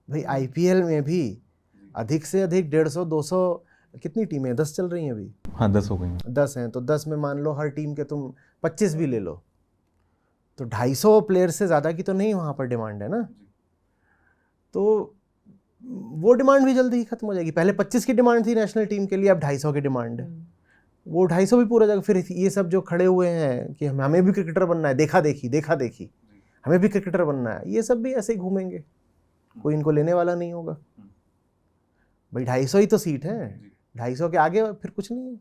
भाई IPL में भी अधिक से अधिक 150-200 कितनी टीमें, 10 चल रही हैं अभी? हाँ 10 हो गई, 10 हैं, तो 10 में मान लो हर टीम के तुम 25 भी ले लो, तो 250 प्लेयर से ज़्यादा की तो नहीं वहाँ पर डिमांड है ना। तो वो डिमांड भी जल्दी ही खत्म हो जाएगी। पहले 25 की डिमांड थी नेशनल टीम के लिए, अब 250 की डिमांड है। वो 250 भी पूरा जाएगा। फिर ये सब जो खड़े हुए हैं कि हमें भी क्रिकेटर बनना है, देखा देखी हमें भी क्रिकेटर बनना है, ये सब भी ऐसे ही घूमेंगे। कोई इनको लेने वाला नहीं होगा। भाई 250 ही तो सीट है, 250 के आगे फिर कुछ नहीं है।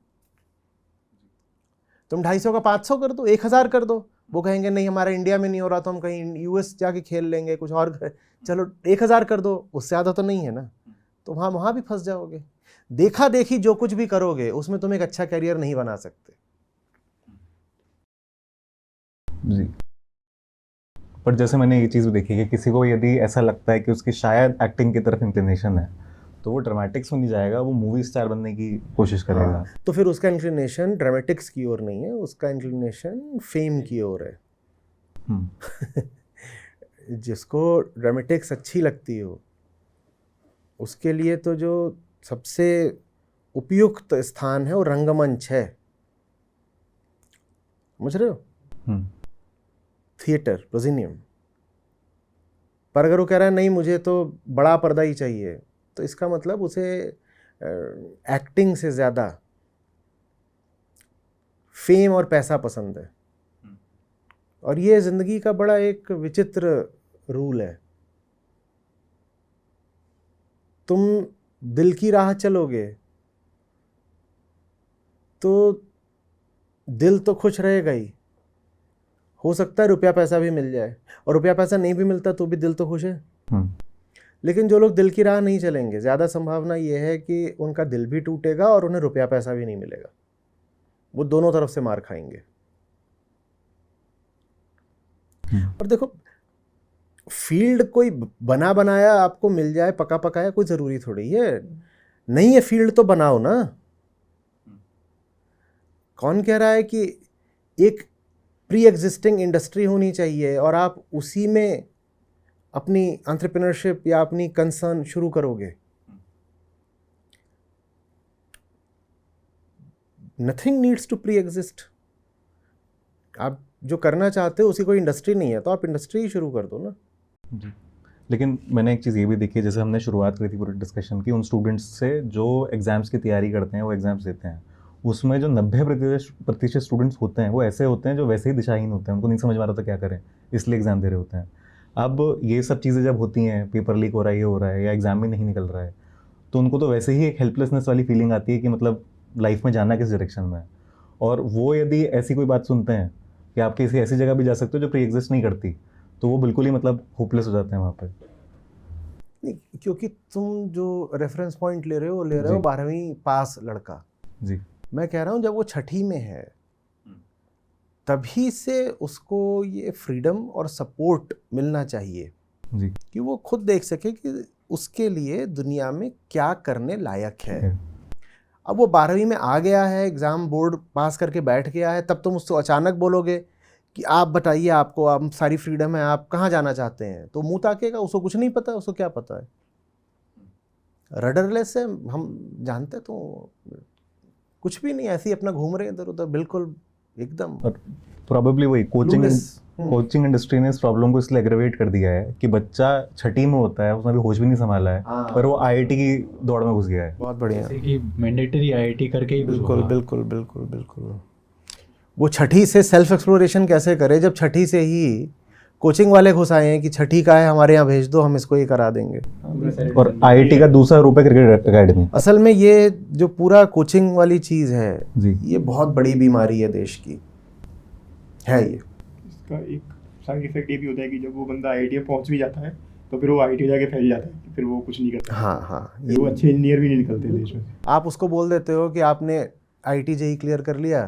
तुम 250 का 500 कर दो, 1000 कर दो, वो कहेंगे नहीं हमारा इंडिया में नहीं हो रहा तो हम कहीं यूएस जाके खेल लेंगे, कुछ और चलो 1000 कर दो, उससे ज़्यादा तो नहीं है ना, तो वहाँ भी फंस जाओगे। देखा देखी जो कुछ भी करोगे उसमें तुम एक अच्छा करियर नहीं बना सकते। जी। पर जैसे मैंने ये चीज़ भी देखी कि किसी को यदि ऐसा लगता है कि उसकी शायद एक्टिंग की तरफ इंक्लिनेशन है तो वो ड्रामेटिक्स में नहीं जाएगा, वो मूवी स्टार बनने की कोशिश करेगा। हाँ, तो फिर उसका इंक्लिनेशन ड्रामेटिक्स की ओर नहीं है, उसका इंक्लिनेशन फेम की ओर है। जिसको ड्रामेटिक्स अच्छी लगती हो उसके लिए तो जो सबसे उपयुक्त स्थान है वो रंगमंच है, समझ रहे हो, थिएटर, प्रोजिनियम। पर अगर वो कह रहा है नहीं मुझे तो बड़ा पर्दा ही चाहिए, तो इसका मतलब उसे एक्टिंग से ज़्यादा फेम और पैसा पसंद है। और ये ज़िंदगी का बड़ा एक विचित्र रूल है। तुम दिल की राह चलोगे तो दिल तो खुश रहेगा ही, हो सकता है रुपया पैसा भी मिल जाए, और रुपया पैसा नहीं भी मिलता तो भी दिल तो खुश है। लेकिन जो लोग दिल की राह नहीं चलेंगे, ज़्यादा संभावना ये है कि उनका दिल भी टूटेगा और उन्हें रुपया पैसा भी नहीं मिलेगा, वो दोनों तरफ से मार खाएंगे। और देखो फील्ड कोई बना बनाया आपको मिल जाए, पका पकाया, कोई ज़रूरी थोड़ी है। नहीं है फील्ड तो बनाओ ना। कौन कह रहा है कि एक प्री एग्जिस्टिंग इंडस्ट्री होनी चाहिए और आप उसी में अपनी एंटरप्रेन्योरशिप या अपनी कंसर्न शुरू करोगे? Nothing needs to pre exist. आप जो करना चाहते हो उसी कोई इंडस्ट्री नहीं है तो आप इंडस्ट्री ही शुरू कर दो ना। जी। लेकिन मैंने एक चीज़ ये भी देखी है, जैसे हमने शुरुआत करी थी पूरे डिस्कशन की उन स्टूडेंट्स से जो एग्ज़ाम्स की तैयारी करते हैं, वो एग्ज़ाम्स देते हैं, उसमें जो 90% स्टूडेंट्स होते हैं वो ऐसे होते हैं जो वैसे ही दिशाहीन होते हैं, उनको नहीं समझ में आ रहा था क्या करें, इसलिए एग्ज़ाम दे रहे होते हैं। अब ये सब चीज़ें जब होती हैं, पेपर लीक हो रहा है, ये हो रहा है, या एग्ज़ाम में नहीं निकल रहा है, तो उनको तो वैसे ही एक हेल्पलेसनेस वाली फीलिंग आती है कि मतलब लाइफ में जाना किस डायरेक्शन में है। और वो यदि ऐसी कोई बात सुनते हैं कि आप किसी ऐसी जगह भी जा सकते हो जो प्री एग्जिस्ट नहीं करती, तो वो बिल्कुल ही मतलब होपलेस हो जाते हैं वहाँ पर। नहीं, क्योंकि तुम जो रेफरेंस पॉइंट ले रहे हो 12वीं पास लड़का। जी। मैं कह रहा हूँ जब वो 6ठी में है तभी से उसको ये फ्रीडम और सपोर्ट मिलना चाहिए जी। कि वो खुद देख सके कि उसके लिए दुनिया में क्या करने लायक है। अब वो 12वीं में आ गया है, एग्ज़ाम बोर्ड पास करके बैठ गया है, तब तुम उसको अचानक बोलोगे कि आप बताइए, आपको आप सारी फ्रीडम है, आप कहाँ जाना चाहते हैं, तो मुंह ताकेगा, उसको कुछ नहीं पता, उसको क्या पता है। रडरलेस है, हम जानते तो कुछ भी नहीं, ऐसे ही अपना घूम रहे इधर उधर, बिल्कुल एकदम। प्रोबेबली वही कोचिंग इंडस्ट्री ने इस प्रॉब्लम को इसलिए एग्रेवेट कर दिया है कि बच्चा 6ठी में होता है, उसने भी होश भी नहीं संभाला है, पर वो आईआईटी की दौड़ में घुस गया है। बहुत बढ़िया, जैसे कि मैंडेटरी आईआईटी करके ही बिल्कुल बिल्कुल बिल्कुल बिल्कुल। वो 6ठी से सेल्फ एक्सप्लोरेशन कैसे करे जब 6ठी से ही कोचिंग वाले घुस आए हैं कि 6ठी का है, हमारे यहाँ भेज दो, हम इसको ये करा देंगे। और आईआईटी का दूसरा रूप है क्रिकेट एकेडमी। असल में ये जो पूरा कोचिंग वाली चीज़ है जी, ये बहुत बड़ी बीमारी है देश की, है ये। इसका एक साइड इफेक्ट ये भी होता है कि जब वो बंदा आईआईटी में पहुंच भी जाता है तो फिर वो आईआईटी जाके फैल जाता है, फिर वो कुछ नहीं करता। हाँ हाँ, फिर वो अच्छे इंजीनियर भी नहीं निकलते देश में। आप उसको बोल देते हो कि आपने आईआईटी जेईई क्लियर कर लिया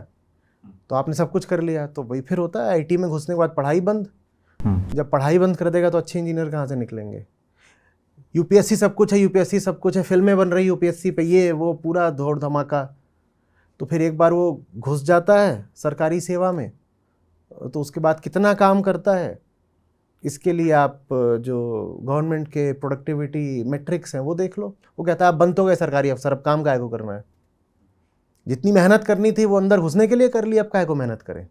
तो आपने सब कुछ कर लिया, तो वही फिर होता है आईआईटी में घुसने के बाद पढ़ाई बंद। जब पढ़ाई बंद कर देगा तो अच्छे इंजीनियर कहाँ से निकलेंगे। यूपीएससी सब कुछ है, यूपीएससी सब कुछ है, फिल्में बन रही यूपीएससी पे, ये वो पूरा दौड़ धमाका, तो फिर एक बार वो घुस जाता है सरकारी सेवा में तो उसके बाद कितना काम करता है। इसके लिए आप जो गवर्नमेंट के प्रोडक्टिविटी मैट्रिक्स हैं वो देख लो। वो कहता है आप बन तो गए सरकारी अफसर, अब काम काहे को करना है, जितनी मेहनत करनी थी वो अंदर घुसने के लिए कर ली, अब काहे को मेहनत करें।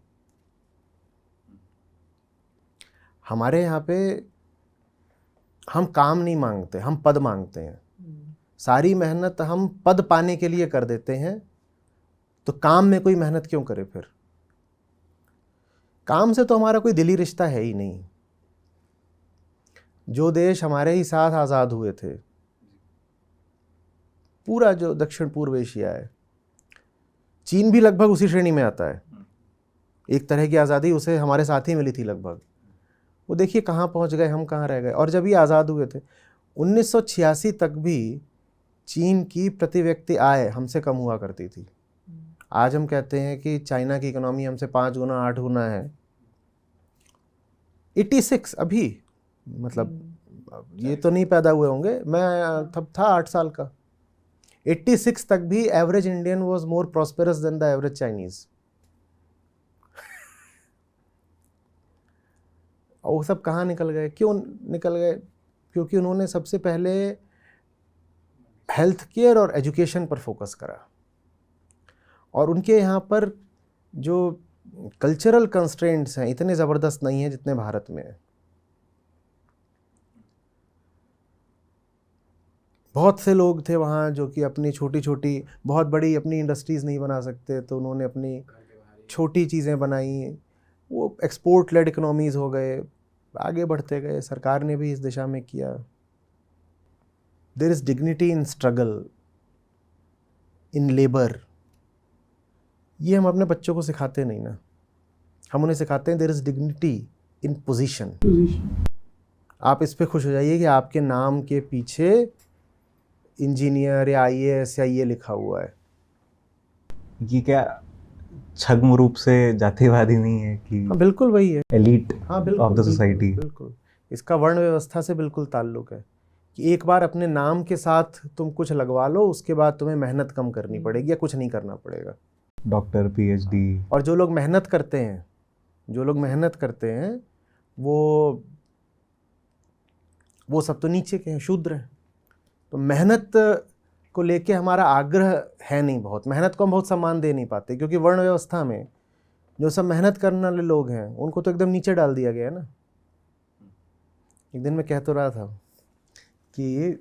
हमारे यहाँ पे हम काम नहीं मांगते, हम पद मांगते हैं। सारी मेहनत हम पद पाने के लिए कर देते हैं, तो काम में कोई मेहनत क्यों करे फिर। काम से तो हमारा कोई दिली रिश्ता है ही नहीं। जो देश हमारे ही साथ आज़ाद हुए थे, पूरा जो दक्षिण पूर्व एशिया है, चीन भी लगभग उसी श्रेणी में आता है। एक तरह की आज़ादी उसे हमारे साथ ही मिली थी लगभग। वो देखिए कहाँ पहुँच गए, हम कहाँ रह गए। और जब ये आज़ाद हुए थे 1986 तक भी चीन की प्रति व्यक्ति आय हमसे कम हुआ करती थी। आज हम कहते हैं कि चाइना की इकोनॉमी हमसे 5 गुना 8 गुना है। 86 अभी, मतलब ये तो नहीं पैदा हुए होंगे, मैं तब था 8 साल का। 86 तक भी average Indian was more prosperous than the average Chinese. और वो सब कहाँ निकल गए? क्यों निकल गए? क्योंकि उन्होंने सबसे पहले हेल्थ केयर और एजुकेशन पर फोकस करा, और उनके यहाँ पर जो कल्चरल कंस्ट्रेंट्स हैं इतने ज़बरदस्त नहीं हैं जितने भारत में हैं। बहुत से लोग थे वहाँ जो कि अपनी छोटी छोटी, बहुत बड़ी अपनी इंडस्ट्रीज़ नहीं बना सकते, तो उन्होंने अपनी छोटी चीज़ें बनाई, वो एक्सपोर्ट लेड इकोनॉमीज़ हो गए, आगे बढ़ते गए। सरकार ने भी इस दिशा में किया। There is dignity in struggle, in labour. ये हम अपने बच्चों को सिखाते नहीं ना, हम उन्हें सिखाते हैं there is dignity in position. आप इस पे खुश हो जाइए कि आपके नाम के पीछे इंजीनियर या IAS या ये लिखा हुआ है। ये क्या छद्म रूप से जातिवादी नहीं है कि हाँ बिल्कुल वही है, एलीट हाँ बिल्कुल ऑफ द सोसाइटी? बिल्कुल इसका वर्ण व्यवस्था से बिल्कुल ताल्लुक है कि एक बार अपने नाम के साथ तुम कुछ लगवा लो, उसके बाद तुम्हें मेहनत कम करनी पड़ेगी या कुछ नहीं करना पड़ेगा। Doctor, PhD। और जो लोग मेहनत करते हैं, वो सब तो नीचे के हैं, शूद्र हैं। तो मेहनत को लेके हमारा आग्रह है नहीं बहुत, मेहनत को हम बहुत सम्मान दे नहीं पाते, क्योंकि वर्ण व्यवस्था में जो सब मेहनत करने वाले लोग हैं उनको तो एकदम नीचे डाल दिया गया है ना। एक दिन मैं कह तो रहा था कि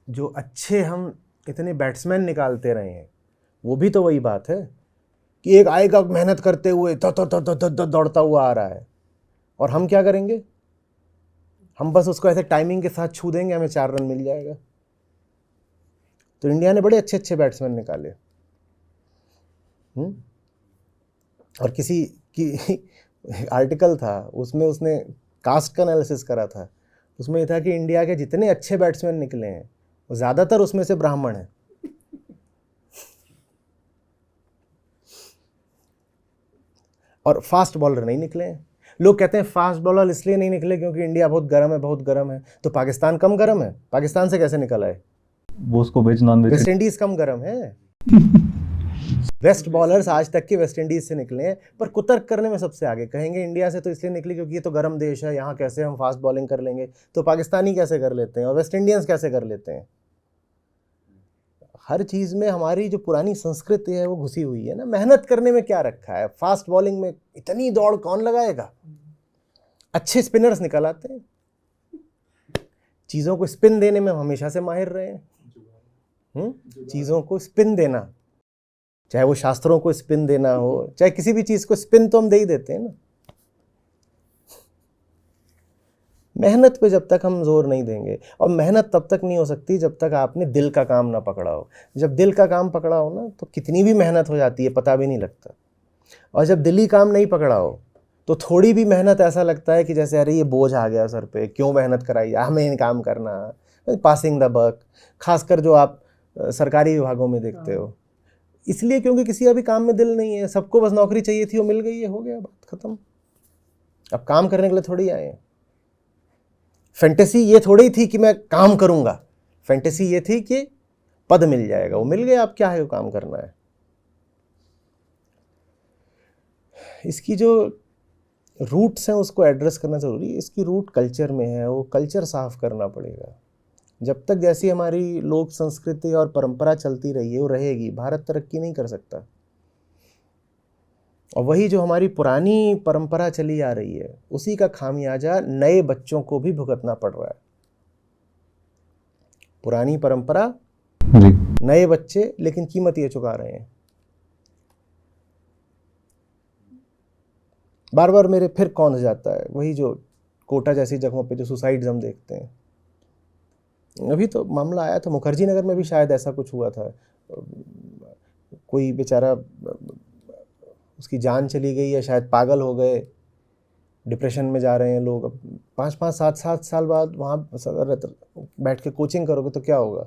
जो अच्छे हम इतने बैट्समैन निकालते रहे हैं, वो भी तो वही बात है कि एक आएगा मेहनत करते हुए दौड़ता हुआ आ रहा है, और हम क्या करेंगे? हम बस उसको ऐसे टाइमिंग के साथ छू देंगे, हमें 4 रन मिल जाएगा। तो इंडिया ने बड़े अच्छे अच्छे बैट्समैन निकाले। और किसी की आर्टिकल था, उसमें उसने कास्ट का एनालिसिस करा था। उसमें यह था कि इंडिया के जितने अच्छे बैट्समैन निकले हैं वो ज़्यादातर उसमें से ब्राह्मण हैं। और फास्ट बॉलर नहीं निकले हैं। लोग कहते हैं फास्ट बॉलर इसलिए नहीं निकले क्योंकि इंडिया बहुत गर्म है। तो पाकिस्तान कम गर्म है? पाकिस्तान से कैसे निकल आए? वो उसको veg non veg. West Indies कम गर्म है। बेस्ट बॉलर्स आज तक के वेस्ट इंडीज से निकले हैं, पर कुतर्क करने में सबसे आगे। कहेंगे इंडिया से तो इसलिए निकले क्योंकि ये तो गर्म देश है, यहाँ कैसे हम फास्ट बॉलिंग कर लेंगे। तो पाकिस्तानी कैसे कर लेते हैं और वेस्ट इंडियंस कैसे कर लेते हैं? हर चीज़ में हमारी जो पुरानी संस्कृति है वो घुसी हुई है ना। मेहनत करने में क्या रखा है? फास्ट बॉलिंग में इतनी दौड़ कौन लगाएगा? अच्छे स्पिनर्स निकल आते हैं। चीज़ों को स्पिन देने में हम हमेशा से माहिर रहे हैं। चीज़ों को स्पिन देना, चाहे वो शास्त्रों को स्पिन देना हो, चाहे किसी भी चीज़ को स्पिन तो हम दे ही देते हैं ना। मेहनत पे जब तक हम जोर नहीं देंगे, और मेहनत तब तक नहीं हो सकती जब तक आपने दिल का काम ना पकड़ा हो। जब दिल का काम पकड़ा हो ना, तो कितनी भी मेहनत हो जाती है पता भी नहीं लगता। और जब दिली काम नहीं पकड़ा हो तो थोड़ी भी मेहनत ऐसा लगता है कि जैसे अरे ये बोझ आ गया सर पे, क्यों मेहनत कराई, हमें काम करना, पासिंग द बक। खासकर जो आप सरकारी विभागों में देखते हो, इसलिए क्योंकि किसी अभी काम में दिल नहीं है। सबको बस नौकरी चाहिए थी, वो मिल गई है, हो गया, बात खत्म। अब काम करने के लिए थोड़ी आए हैं। फैंटेसी ये थोड़ी थी कि मैं काम करूंगा, फैंटेसी ये थी कि पद मिल जाएगा, वो मिल गया, अब क्या है, वो काम करना है। इसकी जो रूट्स हैं उसको एड्रेस करना ज़रूरी है। इसकी रूट कल्चर में है, वो कल्चर साफ करना पड़ेगा। जब तक जैसी हमारी लोक संस्कृति और परंपरा चलती रही है वो रहेगी, भारत तरक्की नहीं कर सकता। और वही जो हमारी पुरानी परंपरा चली आ रही है, उसी का खामियाजा नए बच्चों को भी भुगतना पड़ रहा है। पुरानी परंपरा, नए बच्चे, लेकिन कीमत ये चुका रहे हैं। बार बार मेरे फिर कौंध जाता है वही जो कोटा जैसी जगहों पे जो सुसाइड्स हम देखते हैं। अभी तो मामला आया था मुखर्जी नगर में भी, शायद ऐसा कुछ हुआ था, कोई बेचारा उसकी जान चली गई या शायद पागल हो गए, डिप्रेशन में जा रहे हैं लोग। अब 5-5 7-7 साल बाद वहाँ बैठ के कोचिंग करोगे तो क्या होगा?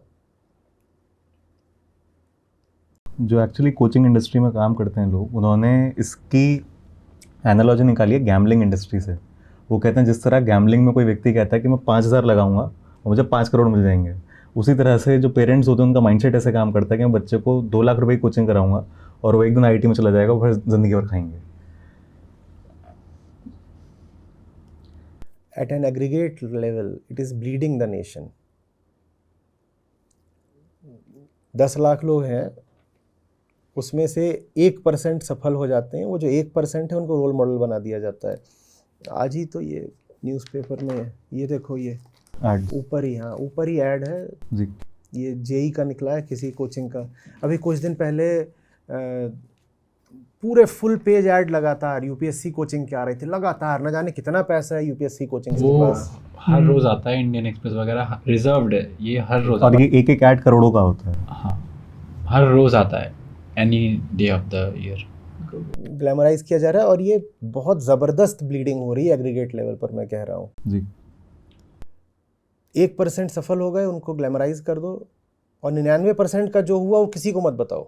जो एक्चुअली कोचिंग इंडस्ट्री में काम करते हैं लोग, उन्होंने इसकी एनालॉजी निकाली है गैम्बलिंग इंडस्ट्री से। वो कहते हैं जिस तरह गैम्बलिंग में कोई व्यक्ति कहता है कि मैं 5,000 लगाऊंगा और मुझे 5 करोड़ मिल जाएंगे, उसी तरह से जो पेरेंट्स होते हैं उनका माइंडसेट ऐसे काम करता है कि मैं बच्चे को 2 लाख रुपए की कोचिंग कराऊंगा और वो एक दिन आईटी में चला जाएगा और फिर ज़िंदगी भर खाएंगे। At an aggregate level, it is bleeding the nation. 10 lakh लोग हैं, उसमें से 1% सफल हो जाते हैं। वो जो 1% है उनको रोल मॉडल बना दिया जाता है। आज ही तो ये न्यूज़पेपर में ये देखो, ये ऐड ऊपर ही, हाँ ऊपर ही ऐड है, जी, ये जेई का निकला है किसी कोचिंग का। अभी कुछ दिन पहले पूरे फुल पेज ऐड लगातार यूपीएससी कोचिंग के आ रहे थे लगातार। न जाने कितना पैसा है यूपीएससी कोचिंग के वो पास। हर रोज आता है, इंडियन एक्सप्रेस वगैरह रिजर्व्ड है, ये हर रोज और आता ये एक एक ऐड करोड़ों का होता है। है। हाँ, हर रोज आता है, any day of the year. Glamorize किया जा रहा है और ये बहुत ज़बरदस्त ब्लीडिंग हो रही है एग्रीगेट लेवल पर, मैं कह रहा हूँ। जी, 1% सफल हो गए उनको ग्लैमराइज कर दो, और 99% का जो हुआ वो किसी को मत बताओ।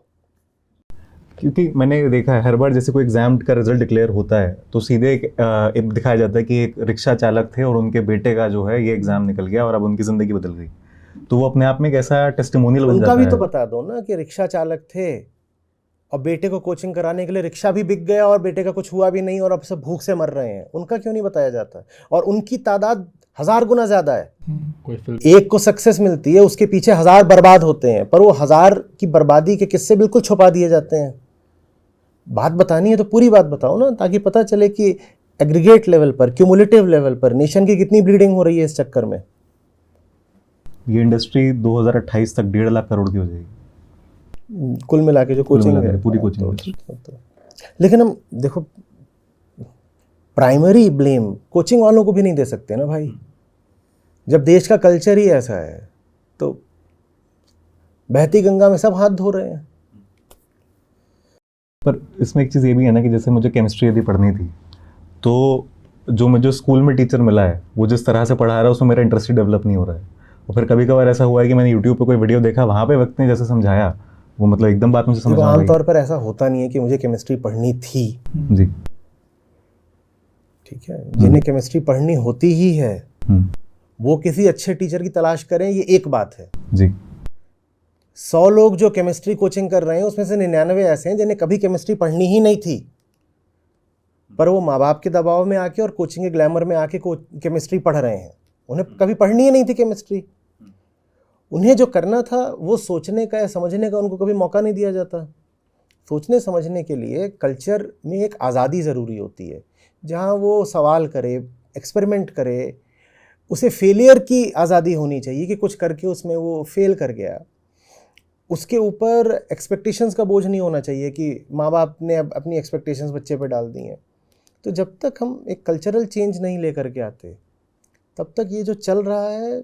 क्योंकि मैंने देखा है हर बार जैसे कोई एग्जाम का रिजल्ट डिक्लेयर होता है तो सीधे एक दिखाया जाता है कि एक रिक्शा चालक थे और उनके बेटे का जो है ये एग्जाम निकल गया और अब उनकी ज़िंदगी बदल गई। तो वो अपने आप में एक ऐसा टेस्टिमोनियल बन उनका जाता भी है। तो बता दो ना कि रिक्शा चालक थे और बेटे को कोचिंग कराने के लिए रिक्शा भी बिक गया और बेटे का कुछ हुआ भी नहीं और अब सब भूख से मर रहे हैं। उनका क्यों नहीं बताया जाता? और उनकी तादाद 1000 गुना ज़्यादा है। कोई फिल्म एक को सक्सेस मिलती है, उसके पीछे 1000 बर्बाद होते हैं, पर वो 1000 की बर्बादी के किस्से बिल्कुल छुपा दिए जाते हैं। बात बतानी है तो पूरी बात बताओ ना, ताकि पता चले कि एग्रीगेट लेवल पर, क्यूमुलेटिव लेवल पर नेशन की कितनी ब्लीडिंग हो रही है इस चक्कर में। ये इंडस्ट्री 2028 तक 1.5 लाख करोड़ की हो जाएगी कुल मिला के जो कोचिंग मिला के है, पूरी कोचिंग लेकिन हम देखो प्राइमरी ब्लेम कोचिंग वालों को भी नहीं दे सकते ना भाई। जब देश का कल्चर ही ऐसा है तो बहती गंगा में सब हाथ धो रहे हैं। पर इसमें एक चीज़ ये भी है ना कि जैसे मुझे केमिस्ट्री यदि पढ़नी थी तो जो मुझे स्कूल में टीचर मिला है वो जिस तरह से पढ़ा रहा है उसमें मेरा इंटरेस्ट डेवलप नहीं हो रहा है। और फिर कभी कभार ऐसा हुआ है कि मैंने यूट्यूब पे कोई वीडियो देखा, वहाँ पे व्यक्ति ने जैसे समझाया वो मतलब एकदम बात मुझे समझ देखो आ गई। आमतौर पर ऐसा होता नहीं है कि मुझे केमिस्ट्री पढ़नी थी। जी, ठीक है, जिन्हें केमिस्ट्री पढ़नी होती ही है वो किसी अच्छे टीचर की तलाश करें, ये एक बात है। जी, 100 लोग जो केमिस्ट्री कोचिंग कर रहे हैं उसमें से 99 ऐसे हैं जिन्हें कभी केमिस्ट्री पढ़नी ही नहीं थी, पर वो माँ बाप के दबाव में आके और कोचिंग के ग्लैमर में आके केमिस्ट्री पढ़ रहे हैं। उन्हें कभी पढ़नी ही नहीं थी केमिस्ट्री। उन्हें जो करना था वो सोचने का या समझने का उनको कभी मौका नहीं दिया जाता। सोचने समझने के लिए कल्चर में एक आज़ादी ज़रूरी होती है, जहाँ वो सवाल करे, एक्सपेरिमेंट करे। उसे फेलियर की आज़ादी होनी चाहिए कि कुछ करके उसमें वो फेल कर गया। उसके ऊपर एक्सपेक्टेशंस का बोझ नहीं होना चाहिए कि माँ बाप ने अब अपनी एक्सपेक्टेशंस बच्चे पे डाल दी हैं। तो जब तक हम एक कल्चरल चेंज नहीं लेकर के आते तब तक ये जो चल रहा है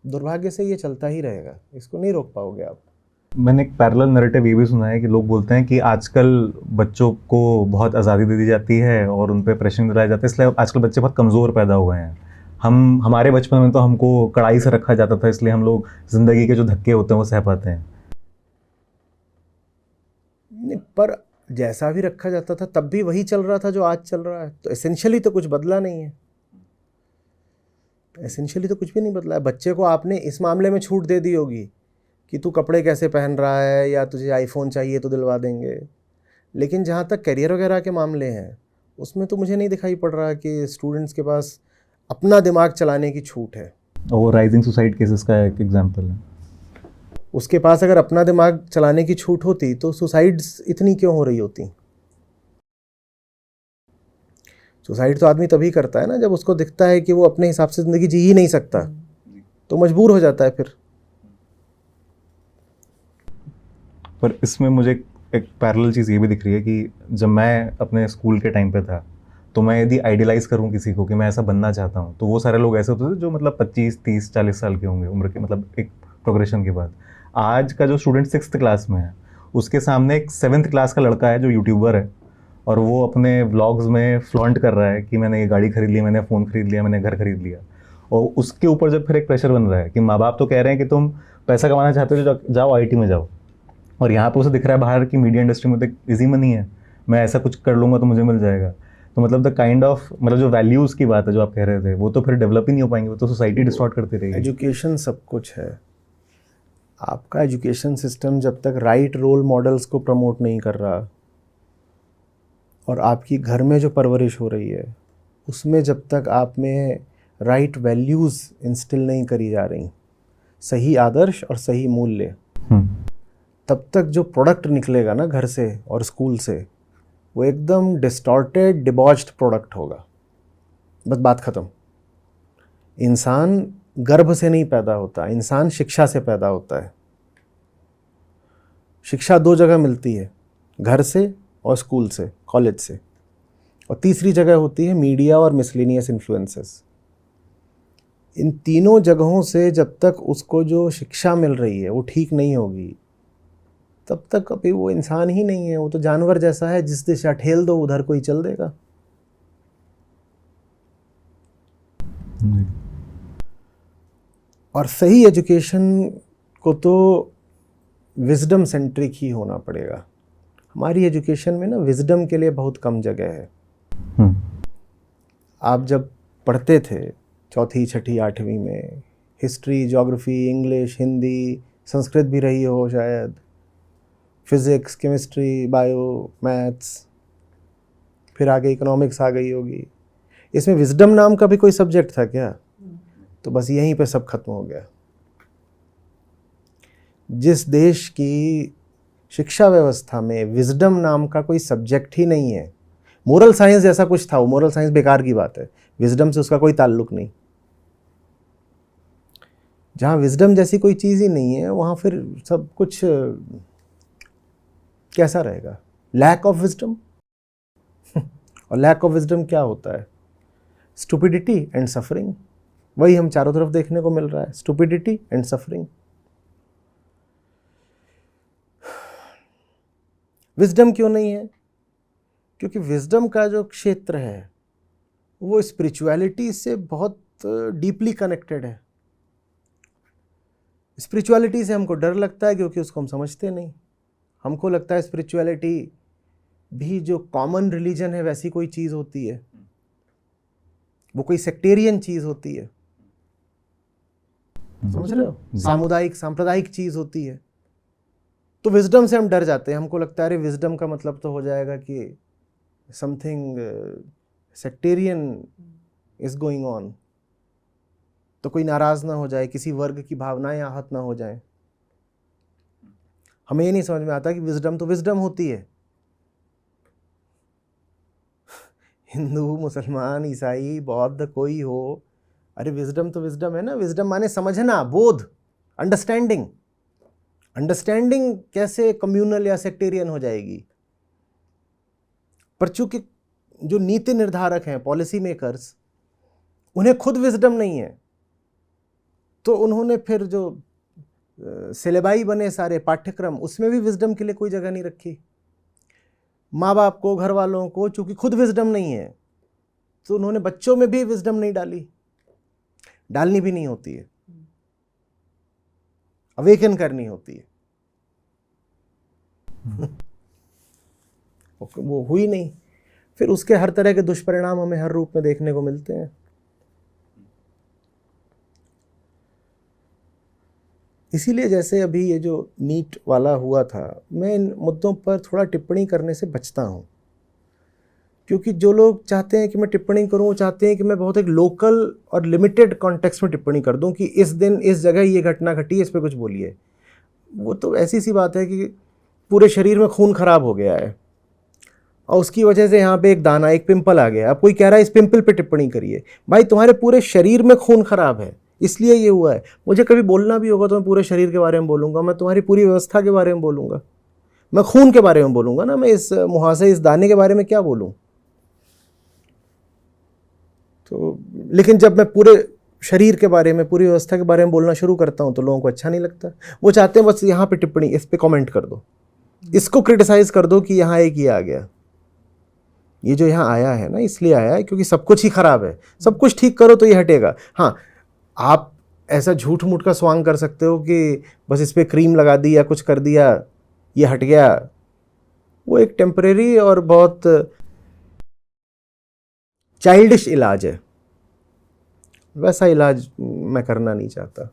दुर्भाग्य से ये चलता ही रहेगा, इसको नहीं रोक पाओगे आप। मैंने एक पैरेलल नैरेटिव ये भी सुना है कि लोग बोलते हैं कि आजकल बच्चों को बहुत आज़ादी दे दी जाती है और उन पर प्रेशर दिलाया जाता है, इसलिए आजकल बच्चे बहुत कमज़ोर पैदा हुए हैं। हमारे बचपन में तो हमको कड़ाई से रखा जाता था, इसलिए हम लोग ज़िंदगी के जो धक्के होते हैं वो सह पाते हैं। पर जैसा भी रखा जाता था तब भी वही चल रहा था जो आज चल रहा है। तो एसेंशियली तो कुछ बदला नहीं है, एसेंशियली तो कुछ भी नहीं बदला है। बच्चे को आपने इस मामले में छूट दे दी होगी कि तू कपड़े कैसे पहन रहा है या तुझे आईफोन चाहिए तो दिलवा देंगे, लेकिन जहाँ तक करियर वगैरह के मामले हैं उसमें तो मुझे नहीं दिखाई पड़ रहा कि स्टूडेंट्स के पास अपना दिमाग चलाने की छूट है। और राइजिंग सुसाइड केसेस का एक एग्जाम्पल है। उसके पास अगर अपना दिमाग चलाने की छूट होती तो सुसाइड्स इतनी क्यों हो रही होती? सुसाइड तो आदमी तभी करता है ना जब उसको दिखता है कि वो अपने हिसाब से ज़िंदगी जी ही नहीं सकता, तो मजबूर हो जाता है फिर। पर इसमें मुझे एक पैरेलल चीज़ ये भी दिख रही है कि जब मैं अपने स्कूल के टाइम पे था तो मैं यदि आइडियलाइज करूँ किसी को कि मैं ऐसा बनना चाहता हूँ, तो वो सारे लोग ऐसे होते थे जो मतलब 25, 30, 40 साल के होंगे उम्र के, मतलब एक प्रोग्रेशन के बाद। आज का जो स्टूडेंट 6th क्लास में है, उसके सामने एक 7th क्लास का लड़का है जो यूट्यूबर है, और वो अपने व्लॉग्स में फ्लॉन्ट कर रहा है कि मैंने ये गाड़ी खरीद ली, मैंने फ़ोन खरीद लिया, मैंने घर खरीद लिया। और उसके ऊपर जब फिर एक प्रेशर बन रहा है कि माँ बाप तो कह रहे हैं कि तुम पैसा कमाना चाहते हो तो जाओ IT में जाओ, और यहाँ पे उसे दिख रहा है बाहर की मीडिया इंडस्ट्री में तो इजी मनी है, मैं ऐसा कुछ कर लूँगा तो मुझे मिल जाएगा। तो मतलब द काइंड ऑफ, मतलब जो वैल्यूज़ की बात है जो आप कह रहे थे, वो तो फिर डेवलप ही नहीं हो पाएंगे, वो तो सोसाइटी डिस्टॉर्ट करती रहेगी। एजुकेशन सब कुछ है। आपका एजुकेशन सिस्टम जब तक राइट रोल मॉडल्स को प्रमोट नहीं कर रहा, और आपकी घर में जो परवरिश हो रही है उसमें जब तक आप में राइट वैल्यूज़ इंस्टिल नहीं करी जा रही, सही आदर्श और सही मूल्य, तब तक जो प्रोडक्ट निकलेगा ना घर से और स्कूल से, वो एकदम डिस्टॉर्टेड, डिबॉच्ड प्रोडक्ट होगा। बस बात ख़त्म। इंसान गर्भ से नहीं पैदा होता, इंसान शिक्षा से पैदा होता है। शिक्षा 2 जगह मिलती है, घर से और स्कूल से, कॉलेज से, और तीसरी जगह होती है मीडिया और मिसलेनियस इन्फ्लुएंसेस। इन तीनों जगहों से जब तक उसको जो शिक्षा मिल रही है वो ठीक नहीं होगी, तब तक अभी वो इंसान ही नहीं है, वो तो जानवर जैसा है, जिस दिशा ठेल दो उधर कोई चल देगा। और सही एजुकेशन को तो विजडम सेंट्रिक ही होना पड़ेगा। हमारी एजुकेशन में ना विजडम के लिए बहुत कम जगह है। आप जब पढ़ते थे 4th, 6th, 8वीं में, history, geography, English, Hindi, Sanskrit भी रही हो शायद, फिज़िक्स, केमिस्ट्री, बायो, मैथ्स, फिर आगे इकोनॉमिक्स आ गई होगी, इसमें विजडम नाम का भी कोई सब्जेक्ट था क्या? तो बस यहीं पे सब खत्म हो गया। जिस देश की शिक्षा व्यवस्था में विजडम नाम का कोई सब्जेक्ट ही नहीं है, मोरल साइंस जैसा कुछ था, वो मोरल साइंस बेकार की बात है, विजडम से उसका कोई ताल्लुक नहीं। जहाँ विजडम जैसी कोई चीज़ ही नहीं है, वहाँ फिर सब कुछ कैसा रहेगा? Lack of wisdom. और लैक ऑफ विजडम क्या होता है? Stupidity and suffering. वही हम चारों तरफ देखने को मिल रहा है, स्टुपिडिटी एंड सफरिंग। विजडम क्यों नहीं है? क्योंकि विजडम का जो क्षेत्र है वो स्पिरिचुअलिटी से बहुत डीपली कनेक्टेड है। स्पिरिचुअलिटी से हमको डर लगता है क्योंकि उसको हम समझते नहीं। हमको लगता है स्पिरिचुअलिटी भी जो कॉमन रिलीजन है वैसी कोई चीज़ होती है, वो कोई सेक्टेरियन चीज़ होती है, समझ रहे हो? सामुदायिक, सांप्रदायिक चीज़ होती है। तो विजडम से हम डर जाते हैं। हमको लगता है अरे विजडम का मतलब तो हो जाएगा कि something sectarian is going on, तो कोई नाराज़ ना हो जाए, किसी वर्ग की भावनाएं आहत ना हो जाए। हमें ये नहीं समझ में आता कि विजडम तो विजडम होती है। हिंदू, मुसलमान, ईसाई, बौद्ध कोई हो, अरे विजडम तो विजडम है ना। विजडम माने समझना, बोध, अंडरस्टैंडिंग। अंडरस्टैंडिंग कैसे कम्युनल या सेक्टेरियन हो जाएगी? पर चूंकि जो नीति निर्धारक हैं, पॉलिसी मेकर्स, उन्हें खुद विजडम नहीं है, तो उन्होंने फिर जो सिलेबाई बने सारे पाठ्यक्रम, उसमें भी विजडम के लिए कोई जगह नहीं रखी। माँ बाप को, घर वालों को, चूंकि खुद विजडम नहीं है, तो उन्होंने बच्चों में भी विजडम नहीं डाली। डालनी भी नहीं होती है, अवेकन करनी होती है। वो हुई नहीं, फिर उसके हर तरह के दुष्परिणाम हमें हर रूप में देखने को मिलते हैं। इसीलिए जैसे अभी ये जो नीट वाला हुआ था, मैं इन मुद्दों पर थोड़ा टिप्पणी करने से बचता हूँ, क्योंकि जो लोग चाहते हैं कि मैं टिप्पणी करूँ, वो चाहते हैं कि मैं बहुत एक लोकल और लिमिटेड कॉन्टेक्स्ट में टिप्पणी कर दूँ कि इस दिन इस जगह ये घटना घटी है, इस पर कुछ बोलिए। वो तो ऐसी सी बात है कि पूरे शरीर में खून खराब हो गया है और उसकी वजह से यहाँ पे एक दाना, एक पिंपल आ गया। अब कोई कह रहा है इस पिंपल पे टिप्पणी करिए। भाई तुम्हारे पूरे शरीर में खून खराब है, इसलिए ये हुआ है। मुझे कभी बोलना भी होगा तो मैं पूरे शरीर के बारे में बोलूँगा, मैं तुम्हारी पूरी व्यवस्था के बारे में बोलूँगा, मैं खून के बारे में बोलूँगा ना। मैं इस मुहासे, इस दाने के बारे में क्या बोलूँ? तो लेकिन जब मैं पूरे शरीर के बारे में, पूरी व्यवस्था के बारे में बोलना शुरू करता हूँ तो लोगों को अच्छा नहीं लगता। वो चाहते हैं बस यहाँ पे टिप्पणी, इस पे कमेंट कर दो, इसको क्रिटिसाइज कर दो कि यहाँ एक ये आ गया, ये जो यहाँ आया है ना इसलिए आया है क्योंकि सब कुछ ही खराब है, सब कुछ ठीक करो तो ये हटेगा। हाँ, आप ऐसा झूठ मूठ का स्वांग कर सकते हो कि बस इस पर क्रीम लगा दी या कुछ कर दिया ये हट गया, वो एक टेम्परेरी और बहुत चाइल्डिश इलाज है। वैसा इलाज मैं करना नहीं चाहता।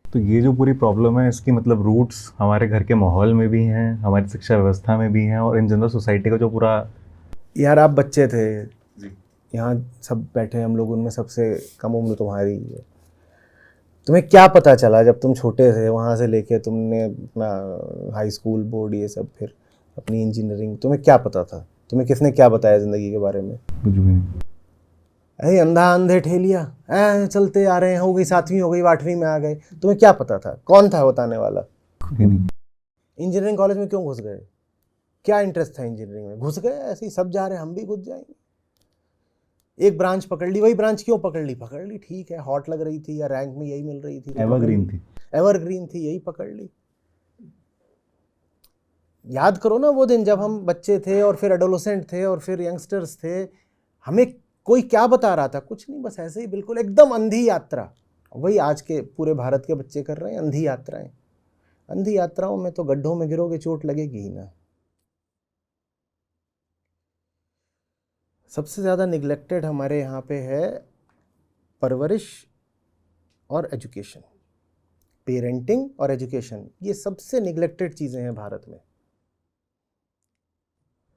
तो ये जो पूरी प्रॉब्लम है इसकी मतलब रूट्स हमारे घर के माहौल में भी हैं, हमारी शिक्षा व्यवस्था में भी हैं, और इन जनरल सोसाइटी का जो पूरा। यार आप बच्चे थे, यहाँ सब बैठे हम लोग, उनमें सबसे कम उम्र तुम्हारी है। तुम्हें क्या पता चला जब तुम छोटे थे, वहाँ से लेके तुमने अपना हाई स्कूल बोर्ड ये सब, फिर अपनी इंजीनियरिंग, तुम्हें क्या पता था? तुम्हें किसने क्या बताया ज़िंदगी के बारे में? कुछ भी नहीं। अरे अंधा अंधे ठेलिया चलते आ रहे हैं, हो गई 7वीं, हो गई 8वीं में आ गए, तुम्हें क्या पता था? कौन था बताने वाला? कोई नहीं। इंजीनियरिंग कॉलेज में क्यों घुस गए? क्या इंटरेस्ट था इंजीनियरिंग में? घुस गए ऐसे ही, सब जा रहे हैं हम भी घुस जाएंगे। एक ब्रांच पकड़ ली, वही ब्रांच क्यों पकड़ ली, ठीक है, हॉट लग रही थी या रैंक में यही मिल रही थी, एवरग्रीन थी, एवरग्रीन थी, यही पकड़ ली। याद करो ना वो दिन जब हम बच्चे थे और फिर एडोलेसेंट थे और फिर यंगस्टर्स थे, हमें कोई क्या बता रहा था? कुछ नहीं, बस ऐसे ही बिल्कुल एकदम अंधी यात्रा। वही आज के पूरे भारत के बच्चे कर रहे हैं, अंधी यात्राएं। अंधी यात्राओं में तो गड्ढों में गिरोगे चोट लगेगी ही ना। सबसे ज़्यादा निगलेक्टेड हमारे यहाँ पे है परवरिश और एजुकेशन, पेरेंटिंग और एजुकेशन, ये सबसे निगलेक्टेड चीज़ें हैं भारत में।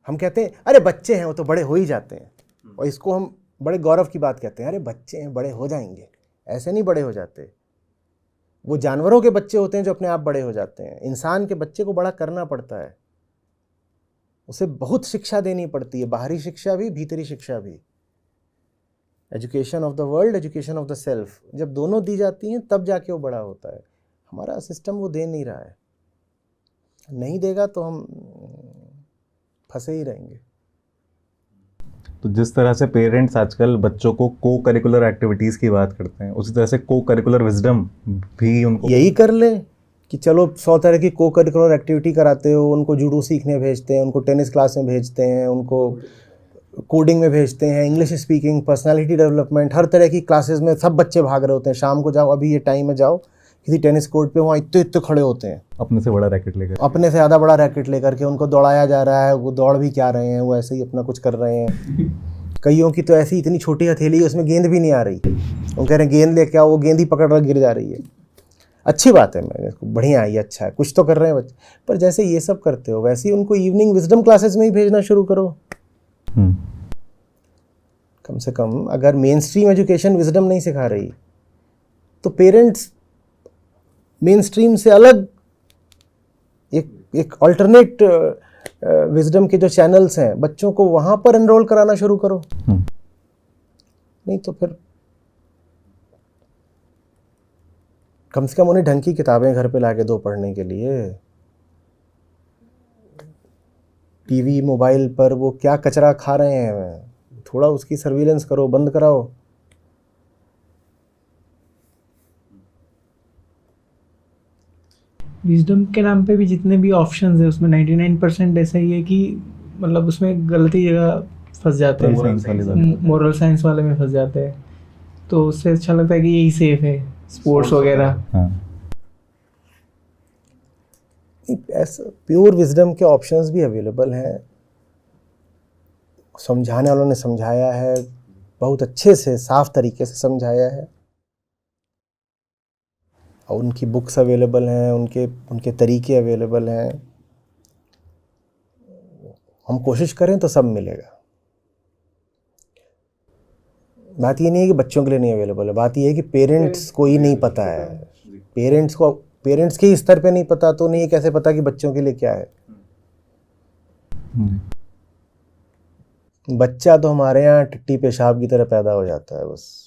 हम कहते हैं अरे बच्चे हैं वो तो बड़े हो ही जाते हैं, और इसको हम बड़े गौरव की बात कहते हैं, अरे बच्चे हैं बड़े हो जाएंगे। ऐसे नहीं बड़े हो जाते, वो जानवरों के बच्चे होते हैं जो अपने आप बड़े हो जाते हैं। इंसान के बच्चे को बड़ा करना पड़ता है, उसे बहुत शिक्षा देनी पड़ती है, बाहरी शिक्षा भी, भीतरी शिक्षा भी। Education of the world, education of the self, जब दोनों दी जाती हैं तब जाके वो बड़ा होता है। हमारा सिस्टम वो दे नहीं रहा है, नहीं देगा तो हम फंसे ही रहेंगे। तो जिस तरह से पेरेंट्स आजकल बच्चों को को करिकुलर एक्टिविटीज़ की बात करते हैं, उसी तरह से को करिकुलर विजडम भी उनको यही कर लें कि चलो 100 तरह की को करिकुलर एक्टिविटी कराते हो, उनको जूडो सीखने भेजते हैं, उनको टेनिस क्लास में भेजते हैं, उनको कोडिंग में भेजते हैं, इंग्लिश स्पीकिंग, पर्सनालिटी डेवलपमेंट, हर तरह की क्लासेस में सब बच्चे भाग रहे होते हैं। शाम को जाओ, अभी ये टाइम में जाओ किसी टेनिस कोर्ट पे, वहाँ इतने इतने खड़े होते हैं, अपने से बड़ा रैकेट लेकर, अपने से ज़्यादा बड़ा रैकेट लेकर के, उनको दौड़ाया जा रहा है। वो दौड़ भी क्या रहे हैं, वो ऐसे ही अपना कुछ कर रहे हैं। कईयों की तो ऐसी इतनी छोटी हथेली है उसमें गेंद भी नहीं आ रही, वो कह रहे हैं गेंद लेके आओ, वो गेंद ही पकड़ कर गिर जा रही है। अच्छी बात है, मैं बढ़िया है, ये अच्छा है, कुछ तो कर रहे हैं बच्चे। पर जैसे ये सब करते हो वैसे ही उनको इवनिंग विजडम क्लासेस में ही भेजना शुरू करो। कम से कम अगर मेन स्ट्रीम एजुकेशन विजडम नहीं सिखा रही तो पेरेंट्स मेन स्ट्रीम से अलग एक अल्टरनेट विजडम के जो चैनल्स हैं, बच्चों को वहाँ पर एनरोल कराना शुरू करो। नहीं तो फिर कम से कम उन्हें ढंग की किताबें घर पे लाके दो पढ़ने के लिए। टीवी मोबाइल पर वो क्या कचरा खा रहे हैं, थोड़ा उसकी सर्विलेंस करो, बंद कराओ। विजडम के नाम पे भी जितने भी ऑप्शंस है उसमें 99% ऐसा ही है कि मतलब उसमें गलती जगह फंस जाते हैं, मोरल साइंस वाले में फंस जाते हैं। तो उससे अच्छा लगता है कि यही सेफ है, स्पोर्ट्स वगैरह। ऐसा प्योर विजडम के ऑप्शंस भी अवेलेबल हैं, समझाने वालों ने समझाया है, बहुत अच्छे से साफ तरीके से समझाया है, और उनकी बुक्स अवेलेबल हैं, उनके तरीके अवेलेबल हैं। हम कोशिश करें तो सब मिलेगा। बात ये नहीं है कि बच्चों के लिए नहीं अवेलेबल है, बात ये है कि पेरेंट्स को ही नहीं पता है। पेरेंट्स के स्तर पे नहीं पता तो नहीं कैसे पता कि बच्चों के लिए क्या है। बच्चा तो हमारे यहाँ टट्टी पेशाब की तरह पैदा हो जाता है बस।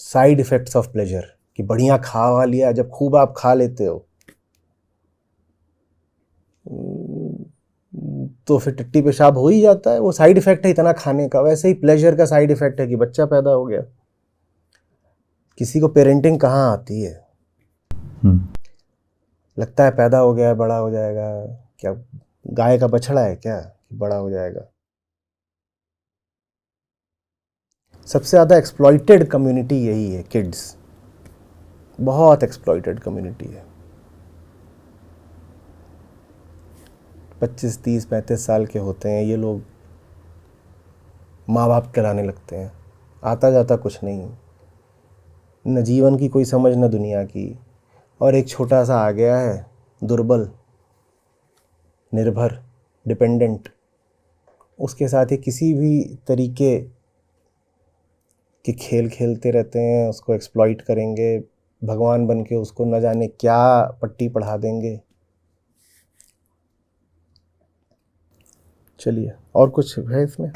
साइड इफेक्ट्स ऑफ प्लेजर कि बढ़िया खा लिया, जब खूब आप खा लेते हो तो फिर टट्टी पेशाब हो ही जाता है। वो साइड इफेक्ट है इतना खाने का। वैसे ही प्लेजर का साइड इफेक्ट है कि बच्चा पैदा हो गया। किसी को पेरेंटिंग कहाँ आती है, लगता है पैदा हो गया बड़ा हो जाएगा, क्या गाय का बछड़ा है क्या बड़ा हो जाएगा। सबसे ज़्यादा एक्सप्लॉइटेड कम्युनिटी यही है, किड्स। बहुत एक्सप्लॉइटेड कम्युनिटी है। 25, 30, 35 साल के होते हैं ये लोग, माँ बाप कहलाने लगते हैं। आता जाता कुछ नहीं, न जीवन की कोई समझ न दुनिया की। और एक छोटा सा आ गया है दुर्बल, निर्भर, डिपेंडेंट। उसके साथ ही किसी भी तरीके के खेल खेलते रहते हैं, उसको एक्सप्लॉइट करेंगे, भगवान बन के उसको न जाने क्या पट्टी पढ़ा देंगे। चलिए, और कुछ है इसमें?